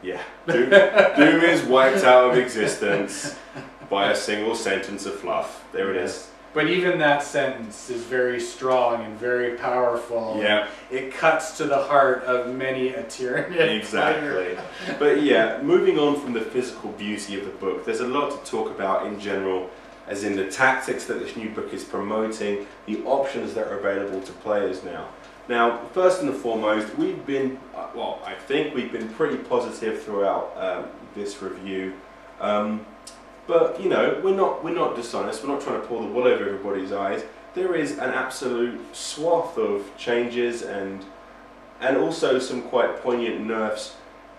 Yeah, Doom is wiped out of existence. by a single sentence of fluff. There it is. But even that sentence is very strong and very powerful. Yeah. It cuts to the heart of many a Tyranid. Exactly. But yeah, moving on from the physical beauty of the book, there's a lot to talk about in general, as in the tactics that this new book is promoting, the options that are available to players now. Now, first and foremost, we've been, well, I think we've been pretty positive throughout this review. But you know, we're not dishonest. We're not trying to pull the wool over everybody's eyes. There is an absolute swath of changes and also some quite poignant nerfs.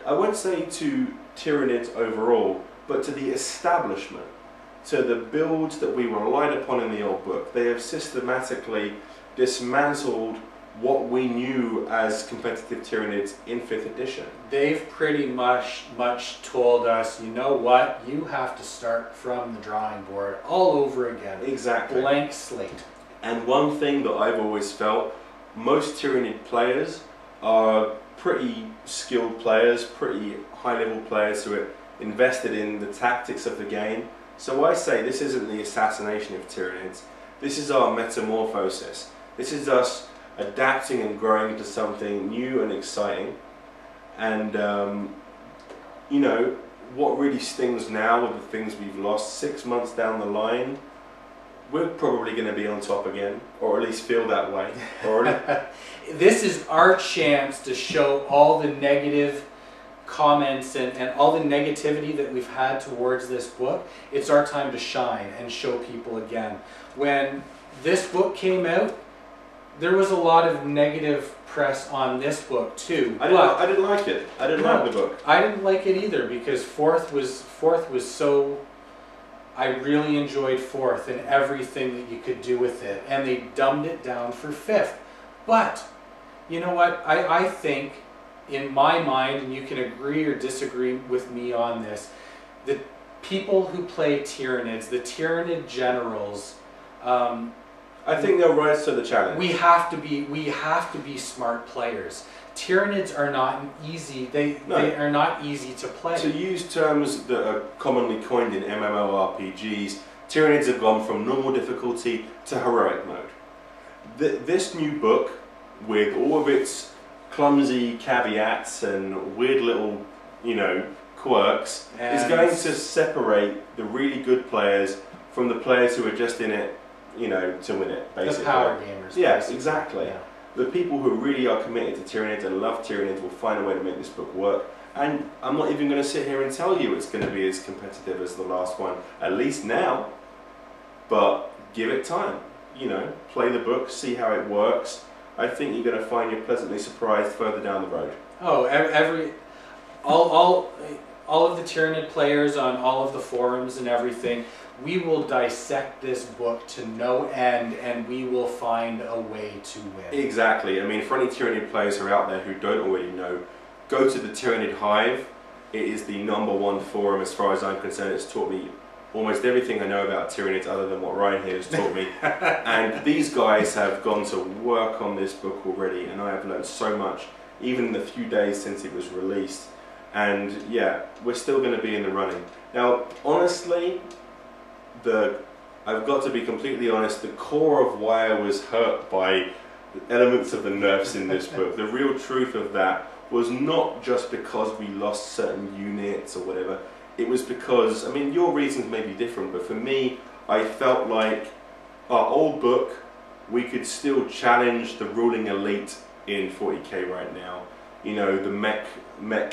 I won't say to Tyranids overall, but to the establishment, to the builds that we relied upon in the old book. They have systematically dismantled what we knew as competitive Tyranids in 5th edition. They've pretty much told us, you know what, you have to start from the drawing board all over again. Exactly. Blank slate. And one thing that I've always felt, most Tyranid players are pretty skilled players, pretty high level players who are invested in the tactics of the game. So I say this isn't the assassination of Tyranids, this is our metamorphosis. This is us adapting and growing into something new and exciting. And you know, what really stings now with the things we've lost, 6 months down the line, we're probably going to be on top again, or at least feel that way. This is our chance to show all the negative comments and all the negativity that we've had towards this book. It's our time to shine and show people again. When this book came out, there was a lot of negative press on this book too. I didn't like it. I didn't like the book. I didn't like it either, because fourth was so. I really enjoyed 4th and everything that you could do with it, and they dumbed it down for 5th. But you know what? I think, in my mind, and you can agree or disagree with me on this, the people who play Tyranids, the Tyranid generals. I think they'll rise to the challenge. We have to be smart players. Tyranids are not easy. They are not easy to play. To use terms that are commonly coined in MMORPGs, Tyranids have gone from normal difficulty to heroic mode. This new book, with all of its clumsy caveats and weird little, you know, quirks, is going to separate the really good players from the players who are just in it, you know, to win it, basically. The power gamers. Yeah, basically. exactly. Yeah. The people who really are committed to Tyranids and love Tyranids will find a way to make this book work. And I'm not even going to sit here and tell you it's going to be as competitive as the last one, at least now. But give it time. You know, play the book, see how it works. I think you're going to find you're pleasantly surprised further down the road. Oh, all of the Tyranid players on all of the forums and everything, we will dissect this book to no end, and we will find a way to win. Exactly. I mean, for any Tyranid players who are out there who don't already know, go to the Tyranid Hive. It is the #1 forum as far as I'm concerned. It's taught me almost everything I know about Tyranids other than what Ryan here has taught me. And these guys have gone to work on this book already, and I have learned so much, even in the few days since it was released. And yeah, we're still going to be in the running. Now, honestly, I've got to be completely honest, the core of why I was hurt by elements of the nerfs in this book, the real truth of that was not just because we lost certain units or whatever. It was because, I mean, your reasons may be different, but for me, I felt like our old book, we could still challenge the ruling elite in 40k right now. You know, the Mech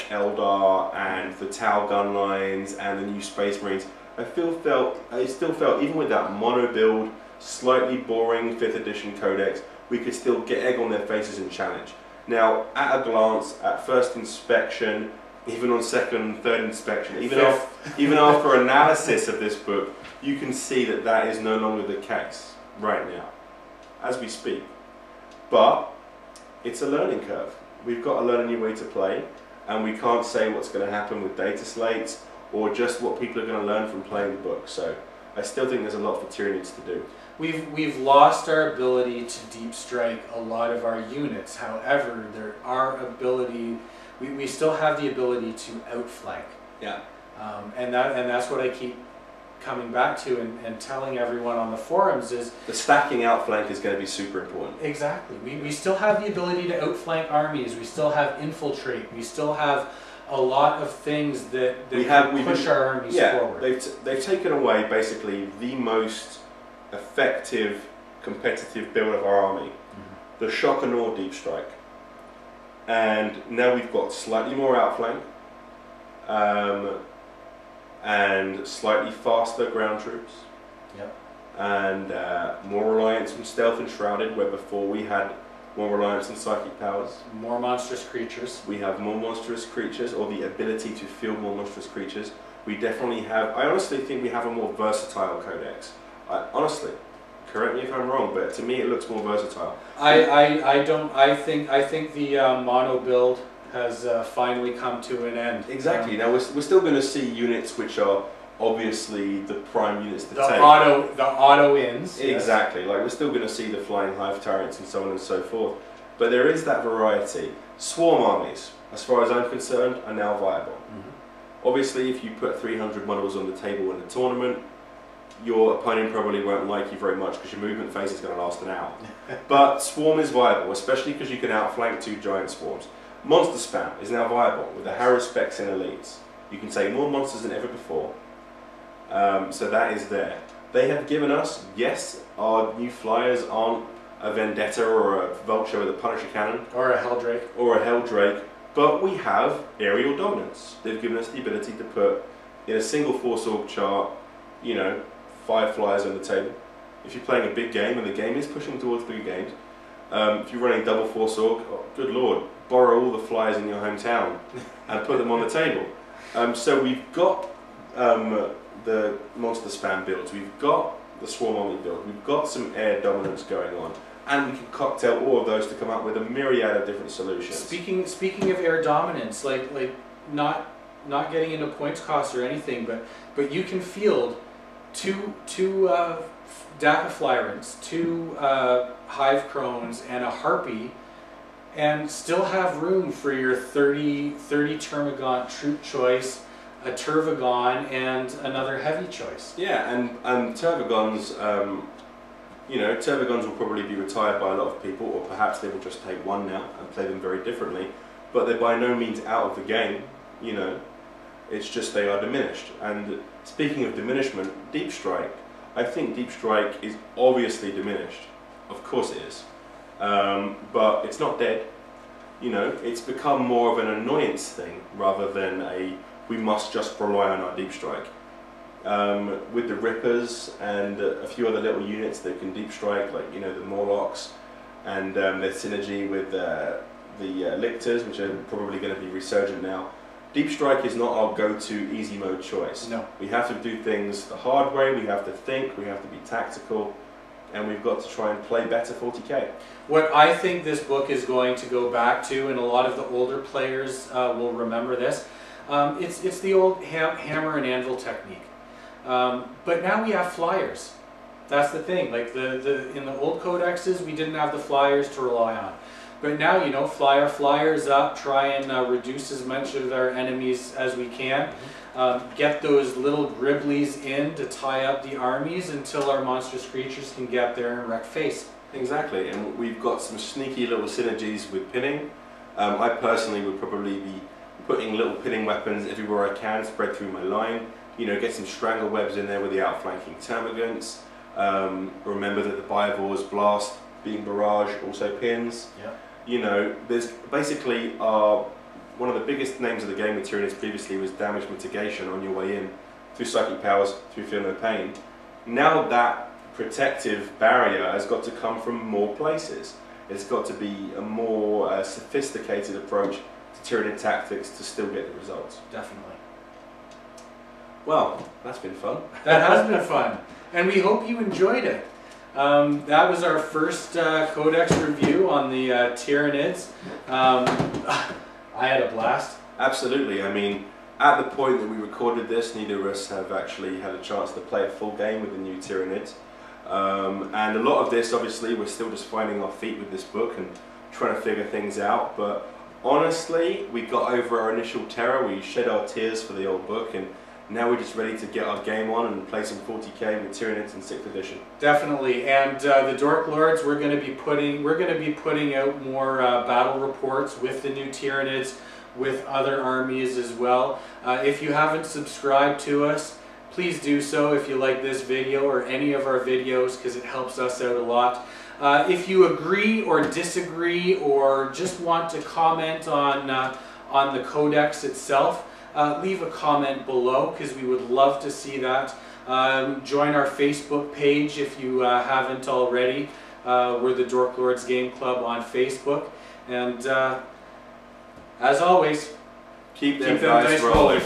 Eldar and the Tau gun lines and the new Space Marines. I still felt, even with that mono build, slightly boring 5th edition Codex, we could still get egg on their faces and challenge. Now, at a glance, at first inspection, even on second, third inspection, even after analysis of this book, you can see that that is no longer the case right now, as we speak. But it's a learning curve. We've got to learn a new way to play, and we can't say what's going to happen with data slates or just what people are going to learn from playing the book. So I still think there's a lot for Tyranids to do. We've lost our ability to deep strike a lot of our units. However, we still have the ability to outflank. Yeah. And that's what I keep coming back to and telling everyone on the forums is the stacking outflank is going to be super important. Exactly. We still have the ability to outflank armies. We still have infiltrate. We still have a lot of things that push our armies forward. They've taken away basically the most effective competitive build of our army, the shock and awe deep strike. And now we've got slightly more outflank, and slightly faster ground troops, and more reliance on stealth and shrouded, where before we had more reliance on psychic powers. More monstrous creatures. We have more monstrous creatures, or the ability to field more monstrous creatures. We definitely have, I honestly think we have a more versatile codex. Honestly, correct me if I'm wrong, but to me it looks more versatile. I think the mono build has finally come to an end. Exactly. Now we're still going to see units which are obviously the prime units to take. The auto ins. Exactly. Like we're still going to see the flying hive tyrants and so on and so forth. But there is that variety. Swarm armies, as far as I'm concerned, are now viable. Obviously, if you put 300 models on the table in a tournament, your opponent probably won't like you very much because your movement phase is going to last an hour. But swarm is viable, especially because you can outflank 2 giant swarms. Monster spam is now viable with the Harrow specs and elites. You can take more monsters than ever before. So that is there. They have given us, yes, our new flyers aren't a Vendetta or a Vulture with a Punisher cannon. Or a Helldrake. Or a Helldrake. But we have aerial dominance. They've given us the ability to put, in a single force org chart, you know, 5 flyers on the table. If you're playing a big game, and the game is pushing towards big games, if you're running double force org, oh, good lord, borrow all the flyers in your hometown and put them on the table. So we've got the monster spam builds, we've got the swarm army build, we've got some air dominance going on, and we can cocktail all of those to come up with a myriad of different solutions. Speaking of air dominance, like not getting into points cost or anything, but you can field two Daka Flyrants, 2 Hive Crones, and a Harpy, and still have room for your 30 Termagant troop choice, a Tervagon, and another heavy choice. Yeah, and Tervagons, you know, Tervagons will probably be retired by a lot of people, or perhaps they will just take one now and play them very differently, but they're by no means out of the game, you know. It's just they are diminished. And speaking of diminishment, Deep Strike, I think Deep Strike is obviously diminished. Of course it is. But it's not dead. You know, it's become more of an annoyance thing rather than a we must just rely on our Deep Strike. With the Rippers and a few other little units that can Deep Strike, like, you know, the Morlocks, and their synergy with the Lictors, which are probably going to be resurgent now. Deep Strike is not our go-to easy mode choice. No. We have to do things the hard way, we have to think, we have to be tactical, and we've got to try and play better 40k. What I think this book is going to go back to, and a lot of the older players will remember this, it's the old hammer and anvil technique. But now we have flyers. That's the thing. Like in the old codexes, we didn't have the flyers to rely on. But now, you know, flyers up, try and reduce as much of our enemies as we can. Get those little Griblies in to tie up the armies until our monstrous creatures can get there and wreck face. Exactly, and we've got some sneaky little synergies with pinning. I personally would probably be putting little pinning weapons everywhere I can, spread through my line. You know, get some strangle webs in there with the outflanking termagants. Remember that the Bivor's Blast, being barrage, also pins. Yeah. You know, there's basically one of the biggest names of the game with Tyranids previously was damage mitigation on your way in, through psychic powers, through feel no pain. Now that protective barrier has got to come from more places. It's got to be a more sophisticated approach to Tyranid tactics to still get the results. Definitely. Well, that's been fun. That has been fun, and we hope you enjoyed it. That was our first Codex review on the Tyranids. I had a blast. Absolutely. I mean, at the point that we recorded this, neither of us have actually had a chance to play a full game with the new Tyranids. And a lot of this, obviously, we're still just finding our feet with this book and trying to figure things out. But honestly, we got over our initial terror. We shed our tears for the old book, and Now we're just ready to get our game on and play some 40k with Tyranids in 6th edition. Definitely, and the Dorklords, we're going to be putting out more battle reports with the new Tyranids, with other armies as well. If you haven't subscribed to us, please do so if you like this video or any of our videos, because it helps us out a lot. If you agree or disagree or just want to comment on the Codex itself, leave a comment below, because we would love to see that. Join our Facebook page if you haven't already. We're the Dorklords Game Club on Facebook. And as always, keep them dice rolling.